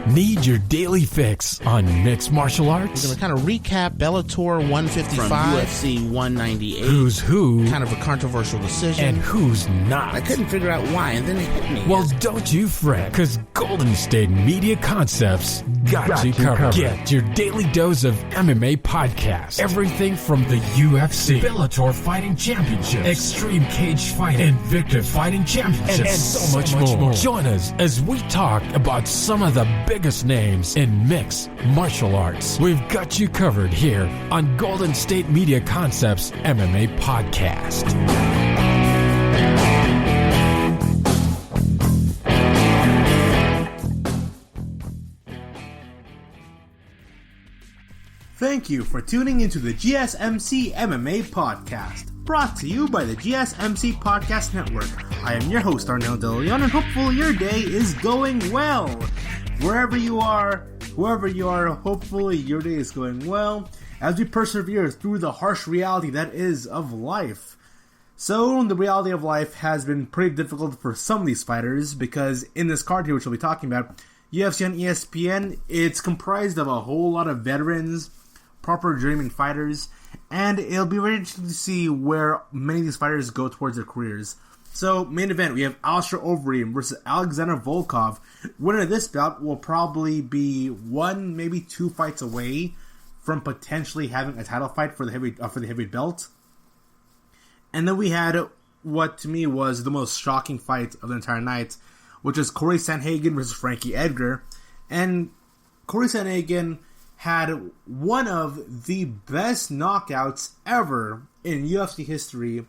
Need your daily fix on mixed martial arts? We're going to kind of recap Bellator 155 from UFC 198. Who's who? Kind of a controversial decision. And who's not. I couldn't figure out why, and then it hit me. Well, don't you fret, because Golden State Media Concepts got you covered. Get your daily dose of MMA podcasts. Everything from the UFC, Bellator Fighting Championship, Extreme Cage Fighting, Invicta Fighting Championship, and so much more. Join us as we talk about some of the biggest names in mixed martial arts. We've got you covered here on Golden State Media Concepts MMA Podcast. Thank you for tuning into the GSMC MMA Podcast, brought to you by the GSMC Podcast Network. I am your host, Arnel De Leon, and hopefully your day is going well. Wherever you are, whoever you are, hopefully your day is going well as we persevere through the harsh reality that is of life. So, the reality of life has been pretty difficult for some of these fighters because in this card here, which we'll be talking about, UFC on ESPN, it's comprised of a whole lot of veterans, proper journeyman fighters, and it'll be very interesting to see where many of these fighters go towards their careers. So, main event, we have Alistair Overeem versus Alexander Volkov. Winner of this bout will probably be one, maybe two fights away from potentially having a title fight for the heavyweight belt. And then we had what to me was the most shocking fight of the entire night, which is Cory Sandhagen versus Frankie Edgar. And Cory Sandhagen had one of the best knockouts ever in UFC history.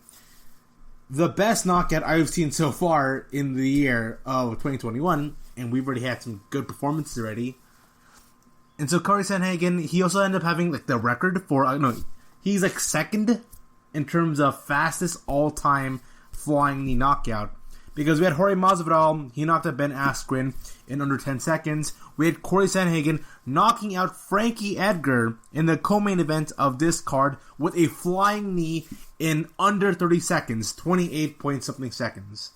The best knockout I've seen so far in the year of 2021, and we've already had some good performances already. And so Cory Sandhagen, he also ended up having like the record for, he's like second in terms of fastest all-time flying knee knockout. Because we had Jorge Masvidal, he knocked out Ben Askren in under 10 seconds. We had Cory Sandhagen knocking out Frankie Edgar in the co-main event of this card with a flying knee in under 30 seconds, 28 point something seconds.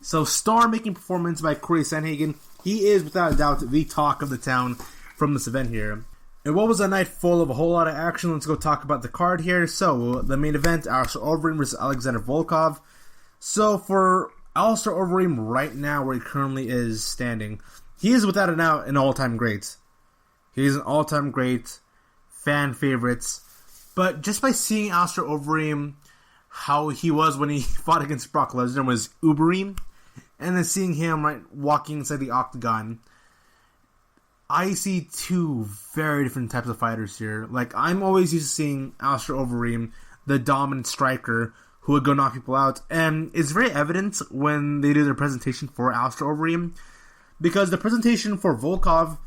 So star-making performance by Cory Sandhagen. He is without a doubt the talk of the town from this event here. And what was a night full of a whole lot of action? Let's go talk about the card here. So the main event, Alistair Overeem versus Alexander Volkov. So for Alistair Overeem right now, where he currently is standing, he is without a doubt an all-time great. He's an all-time great, fan favorites. But just by seeing Alistair Overeem, how he was when he fought against Brock Lesnar was Ubereem, and then seeing him right walking inside the octagon, I see two very different types of fighters here. Like, I'm always used to seeing Alistair Overeem, the dominant striker, who would go knock people out. And it's very evident when they do their presentation for Alistair Overeem, because the presentation for Volkov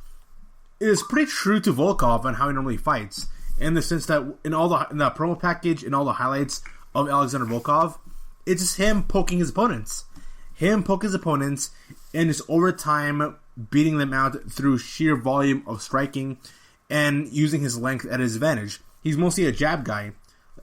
is pretty true to Volkov on how he normally fights, in the sense that in the promo package, in all the highlights of Alexander Volkov, it's just him poking his opponents. And just over time beating them out through sheer volume of striking and using his length at his advantage. He's mostly a jab guy.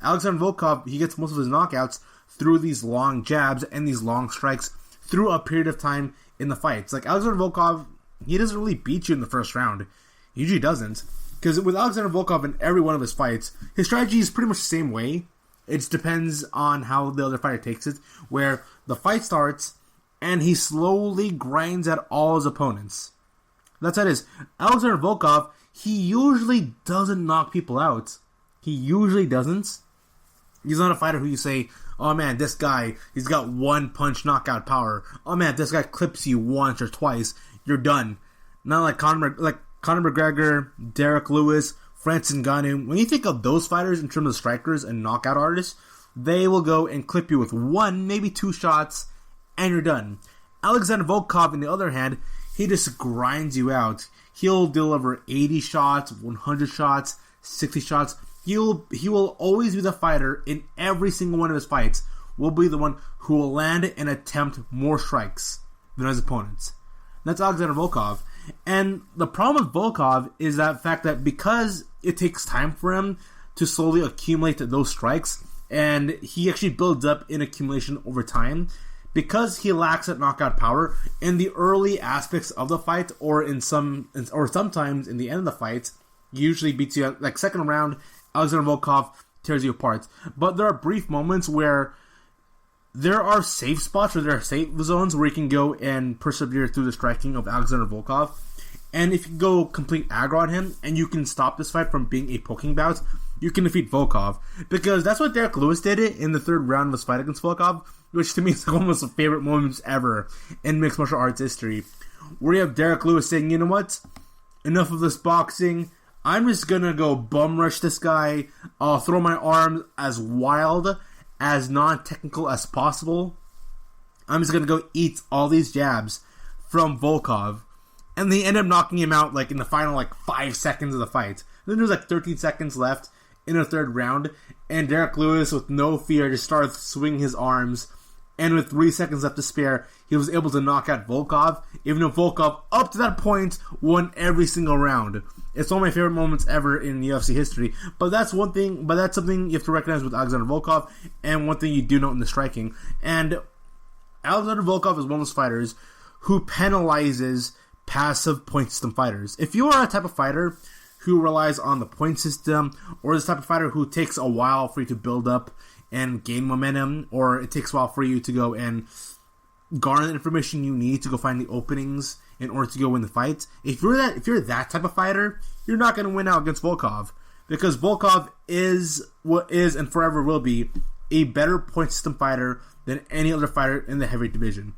Alexander Volkov, he gets most of his knockouts through these long jabs and these long strikes through a period of time in the fights. Like, Alexander Volkov, he doesn't really beat you in the first round. He usually doesn't. Because with Alexander Volkov in every one of his fights, his strategy is pretty much the same way. It just depends on how the other fighter takes it, where the fight starts and he slowly grinds at all his opponents. That's how it is. Alexander Volkov, he usually doesn't knock people out. He usually doesn't. He's not a fighter who you say, oh man, this guy, he's got one punch knockout power. Oh man, this guy clips you once or twice, you're done. Not like Conor McGregor, Derek Lewis, Francis Ngannou. When you think of those fighters in terms of strikers and knockout artists, they will go and clip you with one, maybe two shots, and you're done. Alexander Volkov, on the other hand, he just grinds you out. He'll deliver 80 shots, 100 shots, 60 shots. He will always be the fighter in every single one of his fights, will be the one who will land and attempt more strikes than his opponents. That's Alexander Volkov. And the problem with Volkov is that fact that because it takes time for him to slowly accumulate those strikes, and he actually builds up in accumulation over time, because he lacks that knockout power in the early aspects of the fight, or sometimes in the end of the fight, he usually beats you like second round. Alexander Volkov tears you apart. But there are brief moments where there are safe spots, or there are safe zones where you can go and persevere through the striking of Alexander Volkov. And if you go complete aggro on him, and you can stop this fight from being a poking bout, you can defeat Volkov. Because that's what Derek Lewis did in the third round of his fight against Volkov, which to me is one of the favorite moments ever in mixed martial arts history. Where you have Derek Lewis saying, you know what? Enough of this boxing. I'm just gonna go bum rush this guy. I'll throw my arms as wild, as non-technical as possible. I'm just gonna go eat all these jabs from Volkov. And they end up knocking him out like in the final 5 seconds of the fight. Then there's 13 seconds left in the third round, and Derek Lewis, with no fear, just started swinging his arms. And with 3 seconds left to spare, he was able to knock out Volkov, even though Volkov, up to that point, won every single round. It's one of my favorite moments ever in UFC history. But that's one thing. But that's something you have to recognize with Alexander Volkov, and one thing you do note in the striking. And Alexander Volkov is one of those fighters who penalizes passive point system fighters. If you are a type of fighter who relies on the point system, or this type of fighter who takes a while for you to build up and gain momentum, or it takes a while for you to go and garner the information you need to go find the openings in order to go win the fight, if you're that type of fighter, you're not going to win out against Volkov, because Volkov is what is and forever will be a better point system fighter than any other fighter in the heavyweight division.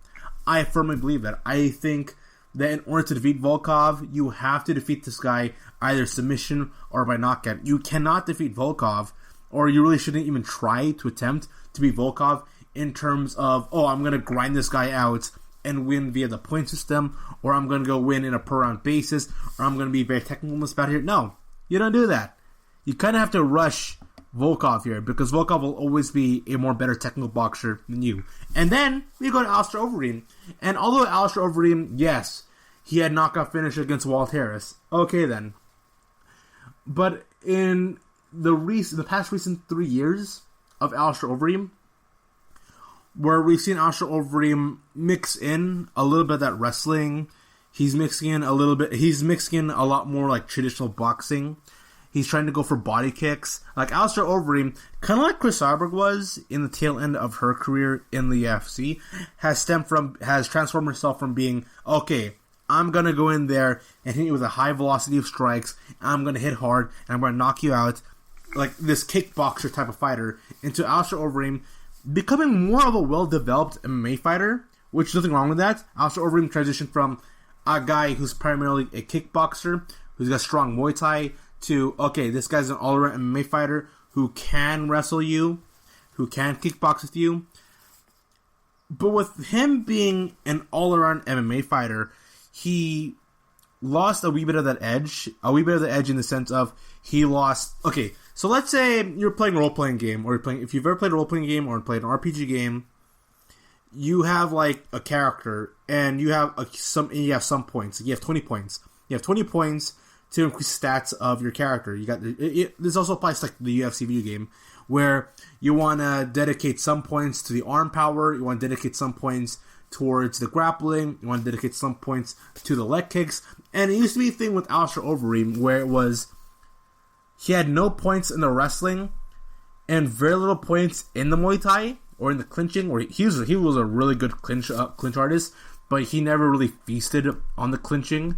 I firmly believe that. I think that in order to defeat Volkov, you have to defeat this guy either submission or by knockout. You cannot defeat Volkov, or you really shouldn't even try to attempt to beat Volkov in terms of, I'm going to grind this guy out and win via the point system, or I'm going to go win in a per round basis, or I'm going to be very technical in this bout here. No, you don't do that. You kind of have to rush Volkov here, because Volkov will always be a more better technical boxer than you. And then we go to Alistair Overeem. And although Alistair Overeem, yes, he had knockout finish against Walt Harris. Okay then. But in the past recent 3 years of Alistair Overeem, where we've seen Alistair Overeem mix in a little bit of that wrestling, he's mixing in a lot more traditional boxing. He's trying to go for body kicks. Alistair Overeem, kind of like Chris Cyborg was in the tail end of her career in the UFC, has transformed herself from being, okay, I'm going to go in there and hit you with a high velocity of strikes, and I'm going to hit hard, and I'm going to knock you out, like this kickboxer type of fighter, into Alistair Overeem becoming more of a well-developed MMA fighter, which is nothing wrong with that. Alistair Overeem transitioned from a guy who's primarily a kickboxer, who's got strong Muay Thai, to, okay, this guy's an all-around MMA fighter who can wrestle you, who can kickbox with you. But with him being an all-around MMA fighter, he lost a wee bit of that edge. A wee bit of the edge in the sense of he lost... Okay, so let's say you're playing a role-playing game, or if you've ever played a role-playing game or played an RPG game, you have a character, and you have some points. You have 20 points. You have 20 points to increase stats of your character. This also applies to the UFC video game, where you want to dedicate some points to the arm power, you want to dedicate some points towards the grappling, you want to dedicate some points to the leg kicks. And it used to be a thing with Alistair Overeem where it was he had no points in the wrestling and very little points in the Muay Thai or in the clinching, where he was a really good clinch artist, but he never really feasted on the clinching.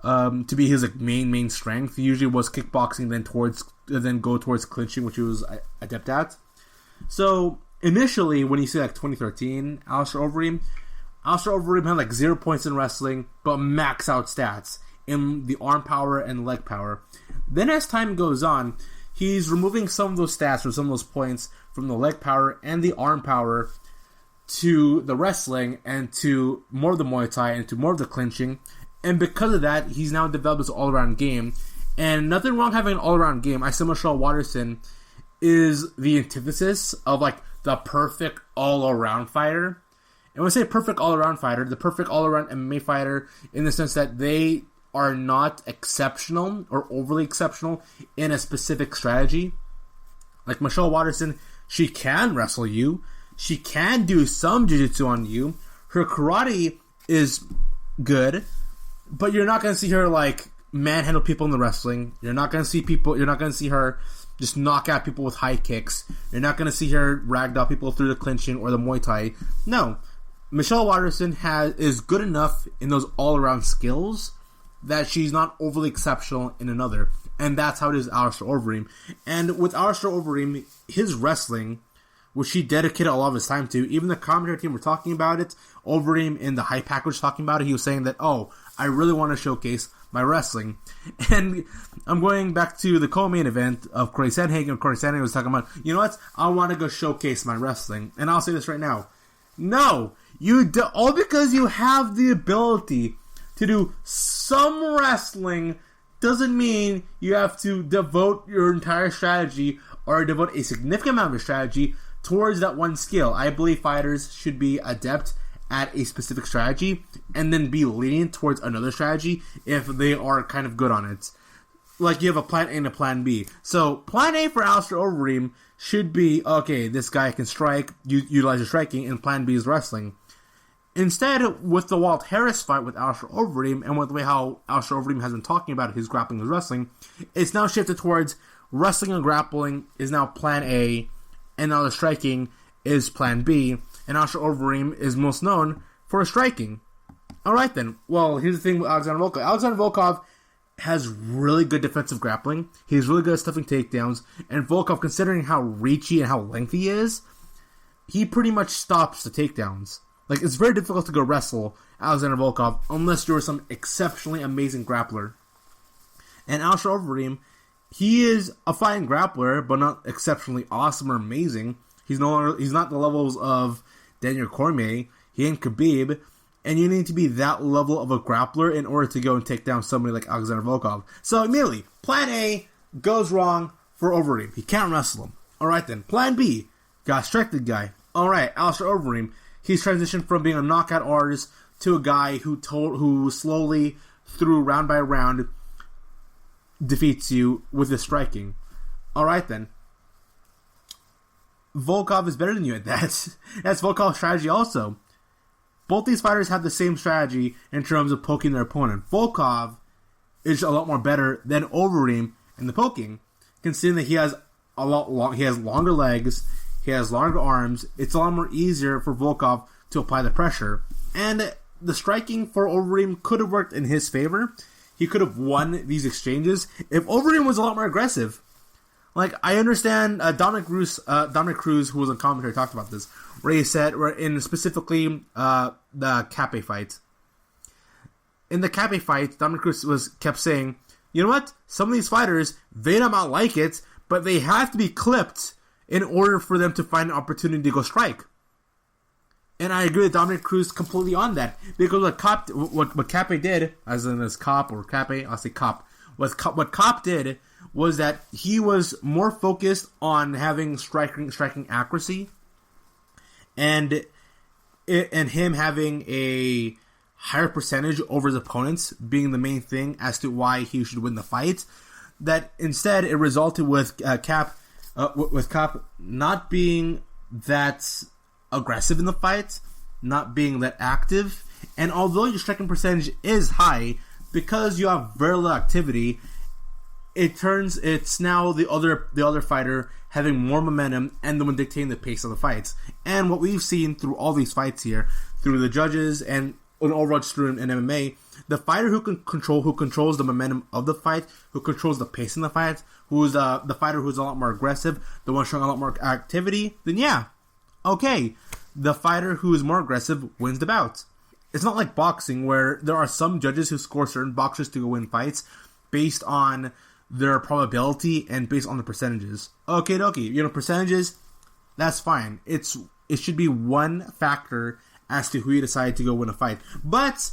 To be his main strength. He usually was kickboxing, then go towards clinching, which he was adept at. So initially, when you see 2013, Alistair Overeem had 0 points in wrestling, but max out stats in the arm power and leg power. Then as time goes on, he's removing some of those stats or some of those points from the leg power and the arm power to the wrestling and to more of the Muay Thai and to more of the clinching. And because of that, he's now developed his all-around game. And nothing wrong having an all-around game. I say Michelle Waterson is the antithesis of the perfect all-around fighter. And when I say perfect all-around fighter, the perfect all-around MMA fighter in the sense that they are not exceptional or overly exceptional in a specific strategy. Like Michelle Waterson, she can wrestle you. She can do some jiu-jitsu on you. Her karate is good, but you're not going to see her like manhandle people in the wrestling. You're not going to see her just knock out people with high kicks. You're not going to see her ragdoll people through the clinching or the Muay Thai. No. Michelle Waterson is good enough in those all-around skills that she's not overly exceptional in another. And that's how it is Alistair Overeem. And with Alistair Overeem, his wrestling, which he dedicated a lot of his time to, even the commentary team were talking about it, Overeem in the hype package talking about it, he was saying that, I really want to showcase my wrestling. And I'm going back to the co-main event of Cory Sandhagen. Cory Sandhagen was talking about, you know what, I want to go showcase my wrestling. And I'll say this right now. No, all because you have the ability to do some wrestling doesn't mean you have to devote your entire strategy or devote a significant amount of your strategy towards that one skill. I believe fighters should be adept at a specific strategy and then be lenient towards another strategy if they are kind of good on it. Like you have a plan A and a plan B. So plan A for Alistair Overeem should be, okay, this guy can strike, utilize his striking, and plan B is wrestling. Instead, with the Walt Harris fight with Alistair Overeem, and with the way how Alistair Overeem has been talking about his grappling and wrestling, it's now shifted towards wrestling and grappling is now plan A, and now the striking is plan B, and Alistair Overeem is most known for striking. Alright then, well, here's the thing with Alexander Volkov. Alexander Volkov has really good defensive grappling, he's really good at stuffing takedowns, and Volkov, considering how reachy and how lengthy he is, he pretty much stops the takedowns. Like, it's very difficult to go wrestle Alexander Volkov unless you're some exceptionally amazing grappler. And Alistair Overeem, he is a fine grappler, but not exceptionally awesome or amazing. He's not the levels of Daniel Cormier. He ain't Khabib. And you need to be that level of a grappler in order to go and take down somebody like Alexander Volkov. So immediately, plan A goes wrong for Overeem. He can't wrestle him. Alright then, plan B, got strike the guy. Alright, Alistair Overeem, he's transitioned from being a knockout artist to a guy who slowly, through round by round, defeats you with his striking. Alright then. Volkov is better than you at that. That's Volkov's strategy also. Both these fighters have the same strategy in terms of poking their opponent. Volkov is a lot more better than Overeem in the poking, considering that he has longer legs, he has longer arms. It's a lot more easier for Volkov to apply the pressure. And the striking for Overeem could have worked in his favor. He could have won these exchanges if Overeem was a lot more aggressive. Like, I understand Dominic Cruz, who was on commentary, talked about this, where he said, in specifically the Cape fight. In the Cape fight, Dominic Cruz kept saying, you know what? Some of these fighters, they don't like it, but they have to be clipped in order for them to find an opportunity to go strike. And I agree with Dominic Cruz completely on that. Because what Cape did, as in as Cop or Cape, I'll say Cop. What Cop did was that he was more focused on having striking accuracy and him having a higher percentage over his opponents being the main thing as to why he should win the fight. That instead it resulted with Cap not being that aggressive in the fight, not being that active, and although your striking percentage is high, because you have very little activity, it's now the other fighter having more momentum and the one dictating the pace of the fights. And what we've seen through all these fights here, through the judges and overall just through in MMA, the fighter who controls the momentum of the fight, who controls the pace in the fight, who's the fighter who's a lot more aggressive, the one showing a lot more activity, then yeah, okay, the fighter who is more aggressive wins the bout. It's not like boxing where there are some judges who score certain boxers to go win fights based on their probability and based on the percentages. Okay, percentages, that's fine. It should be one factor as to who you decide to go win a fight. But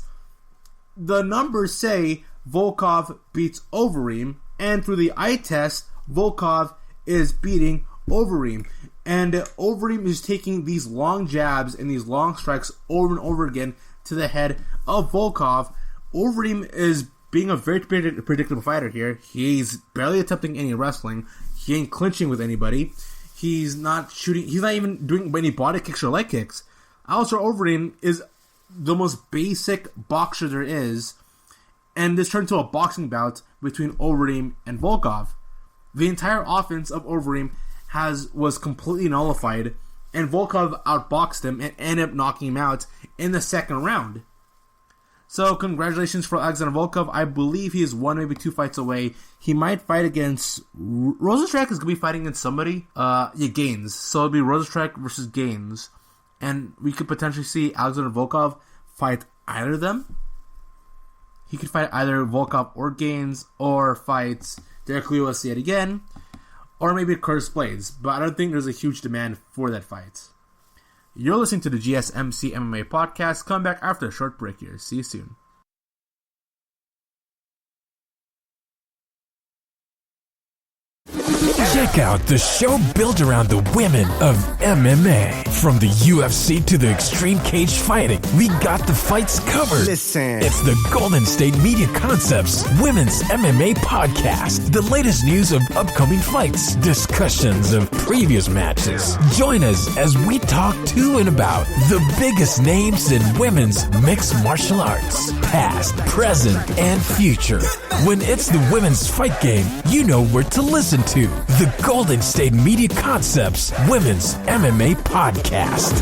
the numbers say Volkov beats Overeem, and through the eye test, Volkov is beating Overeem. And Overeem is taking these long jabs and these long strikes over and over again to the head of Volkov. Overeem is being a very predictable fighter here. He's barely attempting any wrestling. He ain't clinching with anybody. He's not shooting. He's not even doing any body kicks or leg kicks. Alistair Overeem is the most basic boxer there is, and this turned into a boxing bout between Overeem and Volkov. The entire offense of Overeem was completely nullified, and Volkov outboxed him and ended up knocking him out in the second round. So congratulations for Alexander Volkov. I believe he is 1, maybe 2 fights away. He might fight against Rosenstruck. Is going to be fighting against somebody. Gaines. So it'll be Rosenstruck versus Gaines, and we could potentially see Alexander Volkov fight either of them. He could fight either Volkov or Gaines, or fight Derek Lewis yet again, or maybe Curtis Blades. But I don't think there's a huge demand for that fight. You're listening to the GSMC MMA podcast. Come back after a short break here. See you soon. Check out the show built around the women of MMA. From the UFC to the extreme cage fighting, we got the fights covered. Listen. It's the Golden State Media Concepts Women's MMA Podcast. The latest news of upcoming fights, discussions of previous matches. Join us as we talk to and about the biggest names in women's mixed martial arts. Past, present, and future. When it's the women's fight game, you know where to listen to. The Golden State Media Concepts Women's MMA Podcast.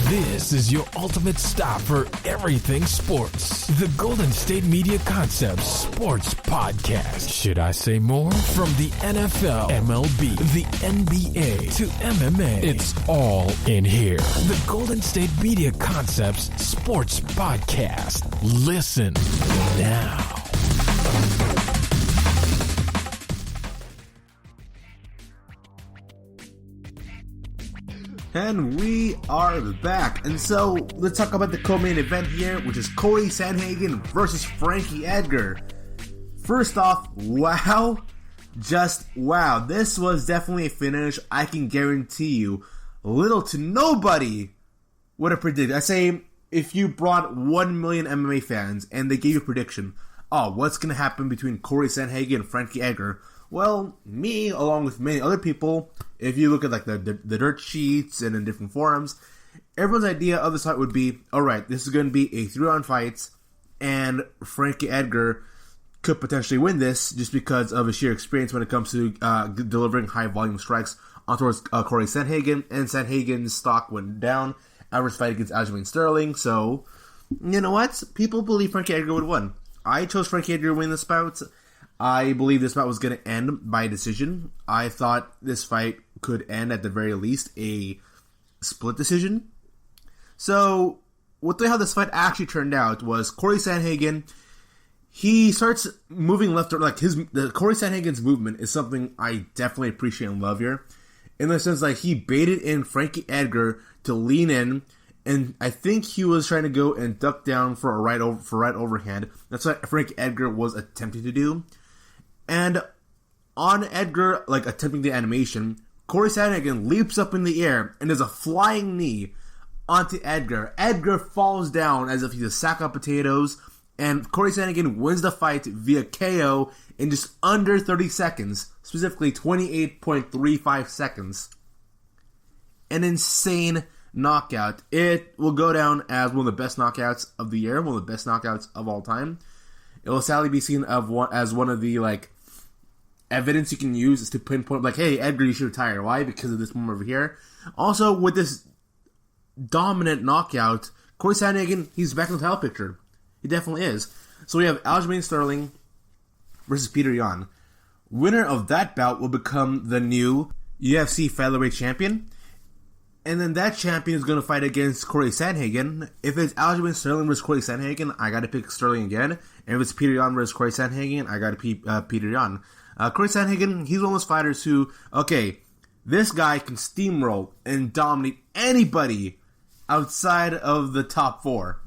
This is your ultimate stop for everything sports. The Golden State Media Concepts Sports Podcast. Should I say more? From the NFL, MLB, the NBA to MMA, it's all in here. The Golden State Media Concepts Sports Podcast. Listen now. And we are back. And so, let's talk about the co-main event here, which is Cory Sandhagen versus Frankie Edgar. First off, wow. Just wow. This was definitely a finish I can guarantee you little to nobody would have predicted. I say, if you brought 1 million MMA fans and they gave you a prediction, what's going to happen between Cory Sandhagen and Frankie Edgar? Well, me, along with many other people, if you look at like the dirt sheets and in different forums, everyone's idea of this fight would be, alright, this is going to be a 3-round fight, and Frankie Edgar could potentially win this just because of his sheer experience when it comes to delivering high-volume strikes towards Cory Sandhagen, and Sandhagen's stock went down after his fight against Aljamain Sterling, so, you know what? People believe Frankie Edgar would win. I chose Frankie Edgar to win this bout. I believe this fight was going to end by decision. I thought this fight could end at the very least a split decision. So, how this fight actually turned out was Cory Sandhagen, he starts moving left or like Cory Sandhagen's movement is something I definitely appreciate and love here. In the sense like he baited in Frankie Edgar to lean in, and I think he was trying to go and duck down for a right overhand. That's what Frankie Edgar was attempting to do. And on Edgar, like attempting the animation, Cory Sandhagen leaps up in the air and does a flying knee onto Edgar. Edgar falls down as if he's a sack of potatoes, and Cory Sandhagen wins the fight via KO in just under 30 seconds, specifically 28.35 seconds. An insane knockout. It will go down as one of the best knockouts of the year, one of the best knockouts of all time. It will sadly be seen as one of the like evidence you can use is to pinpoint like, hey, Edgar, you should retire. Why? Because of this moment over here. Also, with this dominant knockout, Cory Sandhagen, he's back in the title picture. He definitely is. So we have Aljamain Sterling versus Petr Yan. Winner of that bout will become the new UFC featherweight champion. And then that champion is going to fight against Cory Sandhagen. If it's Aljamain Sterling versus Cory Sandhagen, I got to pick Sterling again. And if it's Petr Yan versus Cory Sandhagen, I got to pick Petr Yan. Cory Sandhagen, he's one of those fighters who, okay, this guy can steamroll and dominate anybody outside of the top 4.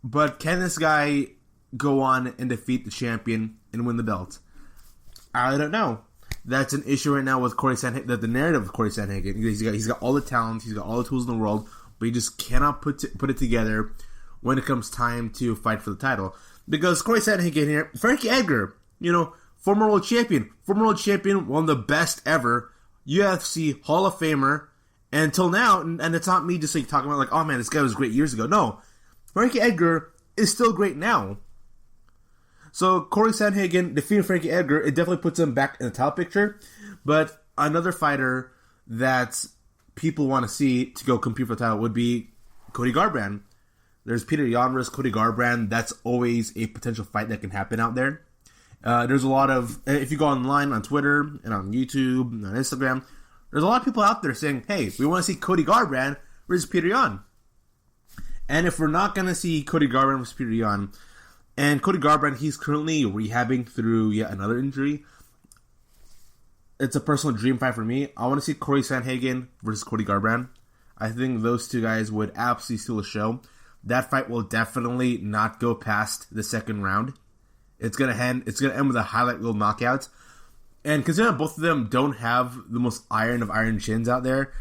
But can this guy go on and defeat the champion and win the belt? I don't know. That's an issue right now with Cory Sandhagen, the narrative of Cory Sandhagen. He's got all the talent, he's got all the tools in the world, but he just cannot put it together when it comes time to fight for the title. Because Cory Sandhagen here, Frankie Edgar, former world champion, one of the best ever, UFC Hall of Famer, and until now, and it's not me just like talking about like, oh man, this guy was great years ago. No, Frankie Edgar is still great now. So Cory Sandhagen defeating Frankie Edgar, it definitely puts him back in the title picture. But another fighter that people want to see to go compete for the title would be Cody Garbrandt. There's Petr Yan versus Cody Garbrandt. That's always a potential fight that can happen out there. There's a lot of, if you go online on Twitter and on YouTube and on Instagram, there's a lot of people out there saying, hey, we want to see Cody Garbrandt versus Petr Yan. And if we're not going to see Cody Garbrandt versus Petr Yan, and Cody Garbrandt, he's currently rehabbing through yet another injury. It's a personal dream fight for me. I want to see Cory Sandhagen versus Cody Garbrandt. I think those two guys would absolutely steal the show. That fight will definitely not go past the second round. It's gonna end with a highlight reel knockout. And considering both of them don't have the most iron of iron chins out there,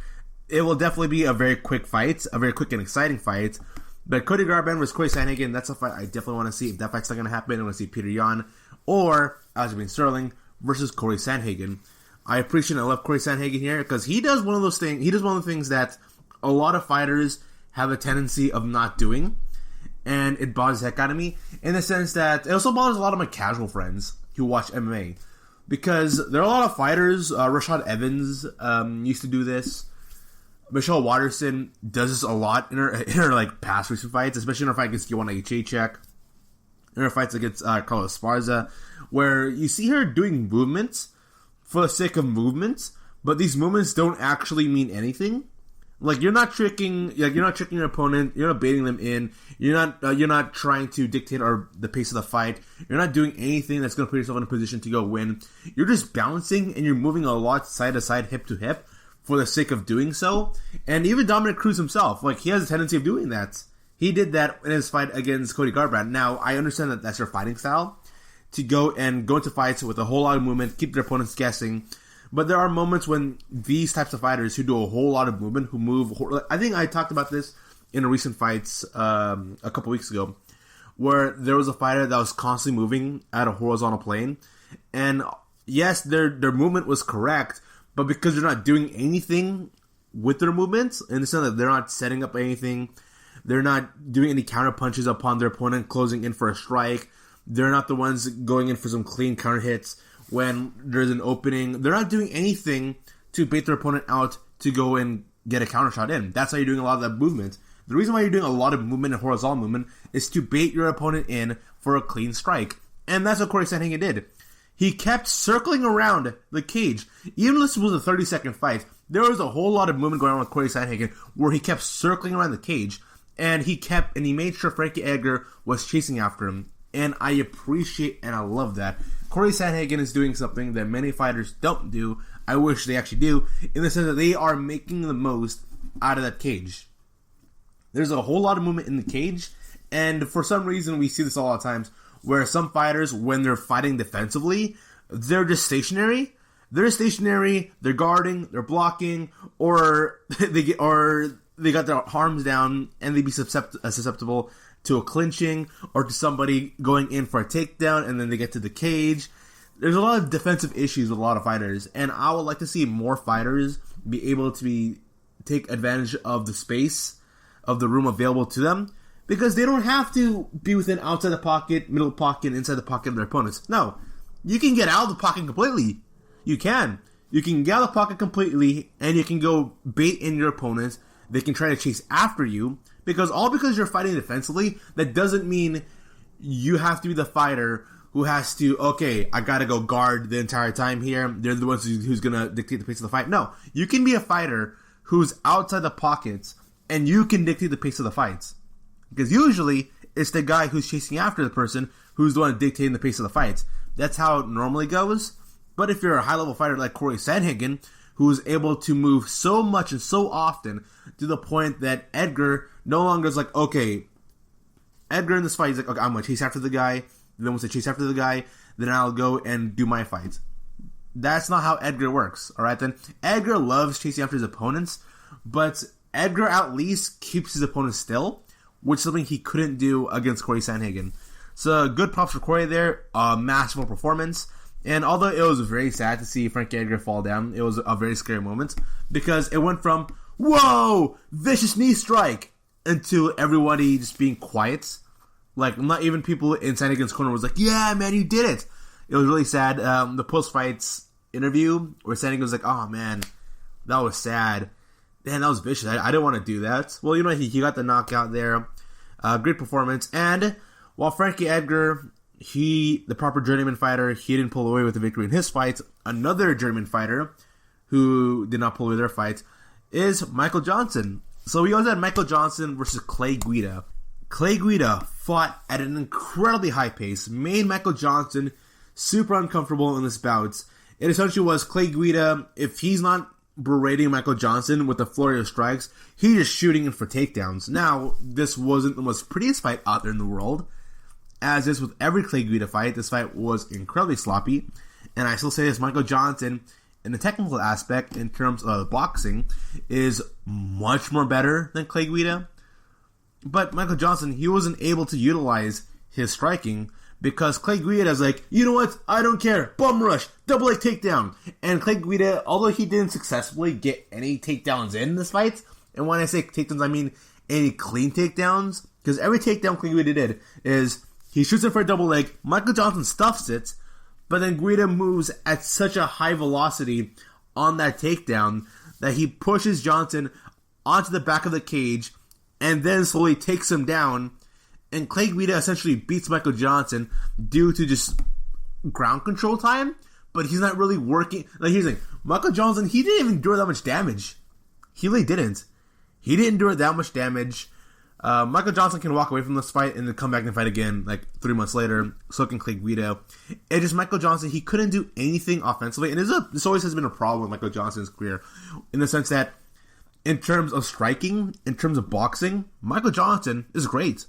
it will definitely be a very quick fight, a very quick and exciting fight. But Cody Garbrandt versus Cory Sandhagen, that's a fight I definitely want to see. If that fight's not going to happen, I want to see Petr Yan or Aljamain Sterling versus Cory Sandhagen. I appreciate and I love Cory Sandhagen here because he does one of those things. He does one of the things that a lot of fighters have a tendency of not doing, and it bothers the heck out of me in the sense that it also bothers a lot of my casual friends who watch MMA because there are a lot of fighters. Rashad Evans used to do this. Michelle Watterson does this a lot in her like past recent fights, especially in her fight against Joanna Jacek, in her fights against Carlos Esparza, where you see her doing movements for the sake of movements, but these movements don't actually mean anything. Like you're not tricking your opponent, you're not baiting them in, you're not trying to dictate the pace of the fight, you're not doing anything that's going to put yourself in a position to go win. You're just balancing and you're moving a lot side to side, hip to hip, for the sake of doing so. And even Dominic Cruz himself, like, he has a tendency of doing that. He did that in his fight against Cody Garbrandt. Now, I understand that that's their fighting style, to go into fights with a whole lot of movement, keep their opponents guessing. But there are moments when these types of fighters who do a whole lot of movement, who move... I think I talked about this in a recent fights a couple weeks ago, where there was a fighter that was constantly moving at a horizontal plane. And yes, their movement was correct, but because they're not doing anything with their movements, in the sense that they're not setting up anything, they're not doing any counter punches upon their opponent, closing in for a strike, they're not the ones going in for some clean counter hits when there's an opening, they're not doing anything to bait their opponent out to go and get a counter shot in. That's how you're doing a lot of that movement. The reason why you're doing a lot of movement and horizontal movement is to bait your opponent in for a clean strike. And that's what Cory Sandhagen did. He kept circling around the cage. Even though this was a 30-second fight, there was a whole lot of movement going on with Cory Sandhagen where he kept circling around the cage, and he made sure Frankie Edgar was chasing after him. And I appreciate and I love that. Cory Sandhagen is doing something that many fighters don't do. I wish they actually do, in the sense that they are making the most out of that cage. There's a whole lot of movement in the cage, and for some reason we see this a lot of times, where some fighters, when they're fighting defensively, they're just stationary. They're stationary, they're guarding, they're blocking, or they got their arms down and they'd be susceptible to a clinching or to somebody going in for a takedown and then they get to the cage. There's a lot of defensive issues with a lot of fighters, and I would like to see more fighters be able to take advantage of the space of the room available to them, because they don't have to be within outside the pocket, middle pocket, inside the pocket of their opponents. No, you can get out of the pocket completely. You can get out of the pocket completely, and you can go bait in your opponents. They can try to chase after you, because you're fighting defensively, that doesn't mean you have to be the fighter who has to, okay, I gotta go guard the entire time here. They're the ones who's gonna dictate the pace of the fight. No, you can be a fighter who's outside the pockets, and you can dictate the pace of the fights. Because usually, it's the guy who's chasing after the person who's the one dictating the pace of the fights. That's how it normally goes. But if you're a high-level fighter like Cory Sandhagen, who's able to move so much and so often to the point that Edgar no longer is like, okay, Edgar in this fight, he's like, okay, I'm going to chase after the guy. Then once I chase after the guy, then I'll go and do my fights. That's not how Edgar works, alright then? Edgar loves chasing after his opponents, but Edgar at least keeps his opponents still, which is something he couldn't do against Cory Sandhagen. So good props for Cory there. Masterful performance. And although it was very sad to see Frankie Edgar fall down, it was a very scary moment because it went from, whoa, vicious knee strike, into everybody just being quiet. Like, not even people in Sandhagen's corner was like, yeah, man, you did it. It was really sad. The post-fights interview where Sandhagen was like, oh, man, that was sad. Man, that was vicious. I didn't want to do that. Well, you know, he got the knockout there. Great performance. And while Frankie Edgar, the proper journeyman fighter, he didn't pull away with the victory in his fight, another journeyman fighter who did not pull away their fight is Michael Johnson. So we also had Michael Johnson versus Clay Guida. Clay Guida fought at an incredibly high pace, made Michael Johnson super uncomfortable in this bout. It essentially was Clay Guida, if he's not berating Michael Johnson with a flurry of strikes, he's just shooting him for takedowns. Now, this wasn't the most prettiest fight out there in the world. As is with every Clay Guida fight, this fight was incredibly sloppy. And I still say this, Michael Johnson, in the technical aspect, in terms of boxing, is much more better than Clay Guida. But Michael Johnson, he wasn't able to utilize his striking because Clay Guida is like, you know what, I don't care, bum rush, double leg takedown. And Clay Guida, although he didn't successfully get any takedowns in this fight, and when I say takedowns, I mean any clean takedowns, because every takedown Clay Guida did is he shoots it for a double leg, Michael Johnson stuffs it, but then Guida moves at such a high velocity on that takedown that he pushes Johnson onto the back of the cage and then slowly takes him down. And Clay Guida essentially beats Michael Johnson due to just ground control time, but he's not really working. Like, here's the thing, Michael Johnson, he didn't even endure that much damage. He really didn't. He didn't endure that much damage. Michael Johnson can walk away from this fight and then come back and fight again, like 3 months later. So can Clay Guida. It just Michael Johnson, he couldn't do anything offensively, and this always has been a problem with Michael Johnson's career, in the sense that in terms of striking, in terms of boxing, Michael Johnson is great.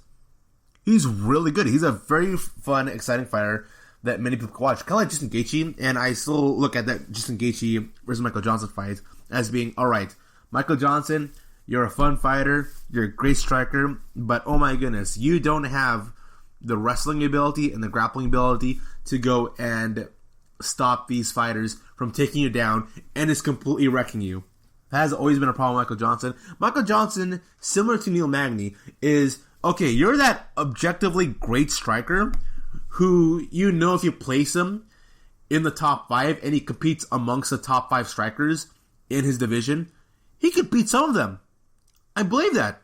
He's really good. He's a very fun, exciting fighter that many people can watch. Kind of like Justin Gaethje, and I still look at that Justin Gaethje versus Michael Johnson fight as being, alright, Michael Johnson, you're a fun fighter, you're a great striker, but oh my goodness, you don't have the wrestling ability and the grappling ability to go and stop these fighters from taking you down and is completely wrecking you. That has always been a problem with Michael Johnson. Michael Johnson, similar to Neil Magny, is, okay, you're that objectively great striker who, you know, if you place him in the top 5 and he competes amongst the top 5 strikers in his division, he could beat some of them. I believe that.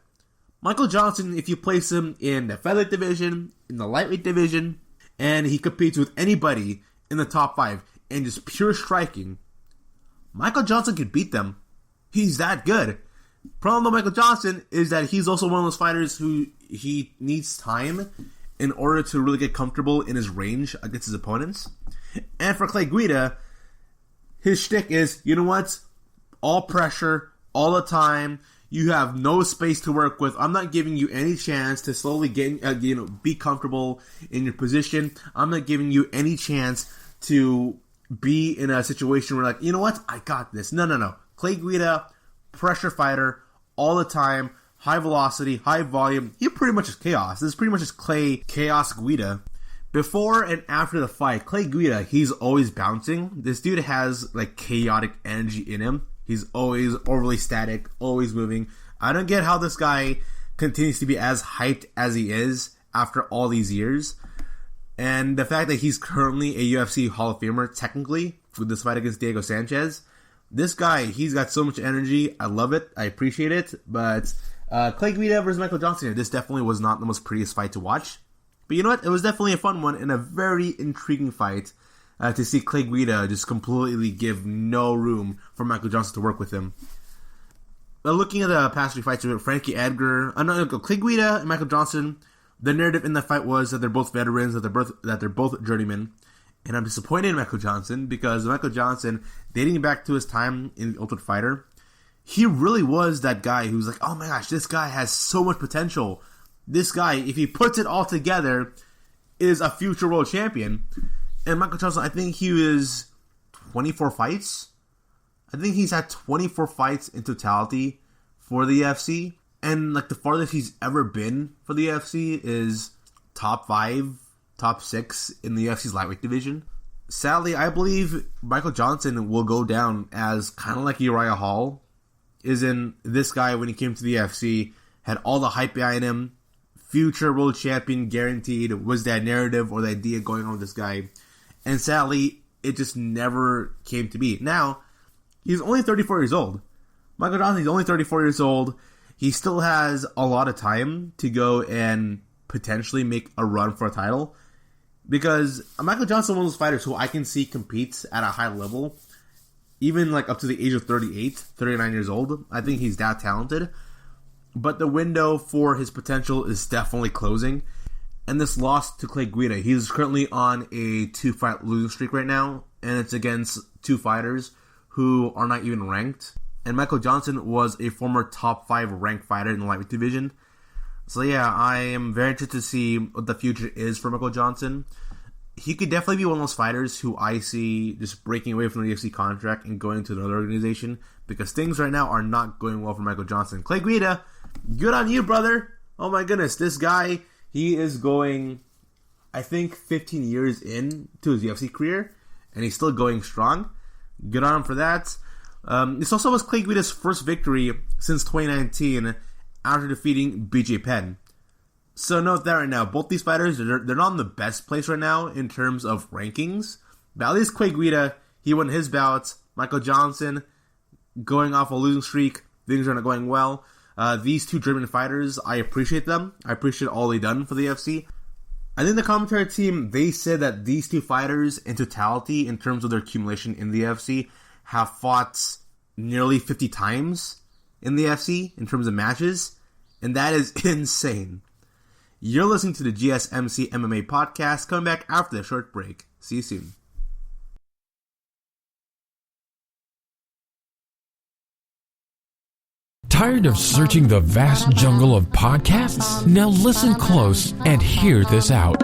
Michael Johnson, if you place him in the featherweight division, in the lightweight division, and he competes with anybody in the top 5 and just pure striking, Michael Johnson could beat them. He's that good. Problem with Michael Johnson is that he's also one of those fighters who he needs time in order to really get comfortable in his range against his opponents. And for Clay Guida, his shtick is, you know what? All pressure, all the time. You have no space to work with. I'm not giving you any chance to slowly get, be comfortable in your position. I'm not giving you any chance to be in a situation where, like, you know what? I got this. No. Clay Guida, pressure fighter, all the time, high velocity, high volume. He pretty much is chaos. This is pretty much just Clay Chaos Guida. Before and after the fight, Clay Guida, he's always bouncing. This dude has, like, chaotic energy in him. He's always overly static, always moving. I don't get how this guy continues to be as hyped as he is after all these years. And the fact that he's currently a UFC Hall of Famer, technically, with this fight against Diego Sanchez. This guy, he's got so much energy. I love it. I appreciate it. But Clay Guida versus Michael Johnson here, this definitely was not the most prettiest fight to watch. But you know what? It was definitely a fun one and a very intriguing fight to see Clay Guida just completely give no room for Michael Johnson to work with him. But looking at the past 3 fights, Frankie Edgar, Clay Guida and Michael Johnson, the narrative in the fight was that they're both veterans, that they're both journeymen. And I'm disappointed in Michael Johnson because Michael Johnson, dating back to his time in The Ultimate Fighter, he really was that guy who's like, oh my gosh, this guy has so much potential. This guy, if he puts it all together, is a future world champion. And Michael Johnson, I think he was 24 fights. I think he's had 24 fights in totality for the UFC. And like the farthest he's ever been for the UFC is top 5, top 6 in the UFC's lightweight division. Sadly, I believe Michael Johnson will go down as kind of like Uriah Hall. This guy, when he came to the UFC, had all the hype behind him. Future world champion guaranteed was that narrative or the idea going on with this guy. And sadly, it just never came to be. Now, he's only 34 years old. Michael Johnson is only 34 years old. He still has a lot of time to go and potentially make a run for a title. Because Michael Johnson is one of those fighters who I can see competes at a high level, even like up to the age of 38, 39 years old. I think he's that talented. But the window for his potential is definitely closing. And this loss to Clay Guida, he's currently on a 2-fight losing streak right now, and it's against 2 fighters who are not even ranked. And Michael Johnson was a former top 5 ranked fighter in the lightweight division. So yeah, I am very interested to see what the future is for Michael Johnson. He could definitely be one of those fighters who I see just breaking away from the UFC contract and going to another organization, because things right now are not going well for Michael Johnson. Clay Guida, good on you, brother. Oh my goodness, this guy, he is going, I think, 15 years in to his UFC career, and he's still going strong. Good on him for that. This also was Clay Guida's first victory since 2019 after defeating BJ Penn. So note that right now, both these fighters, they're not in the best place right now in terms of rankings. But at least Clay Guida, he won his bouts. Michael Johnson, going off a losing streak, things are not going well. These 2 German fighters, I appreciate them. I appreciate all they've done for the UFC. I think the commentary team, they said that these 2 fighters in totality, in terms of their accumulation in the UFC, have fought nearly 50 times in the UFC in terms of matches. And that is insane. You're listening to the GSMC MMA podcast. Coming back after the short break. See you soon. Tired of searching the vast jungle of podcasts? Now listen close and hear this out.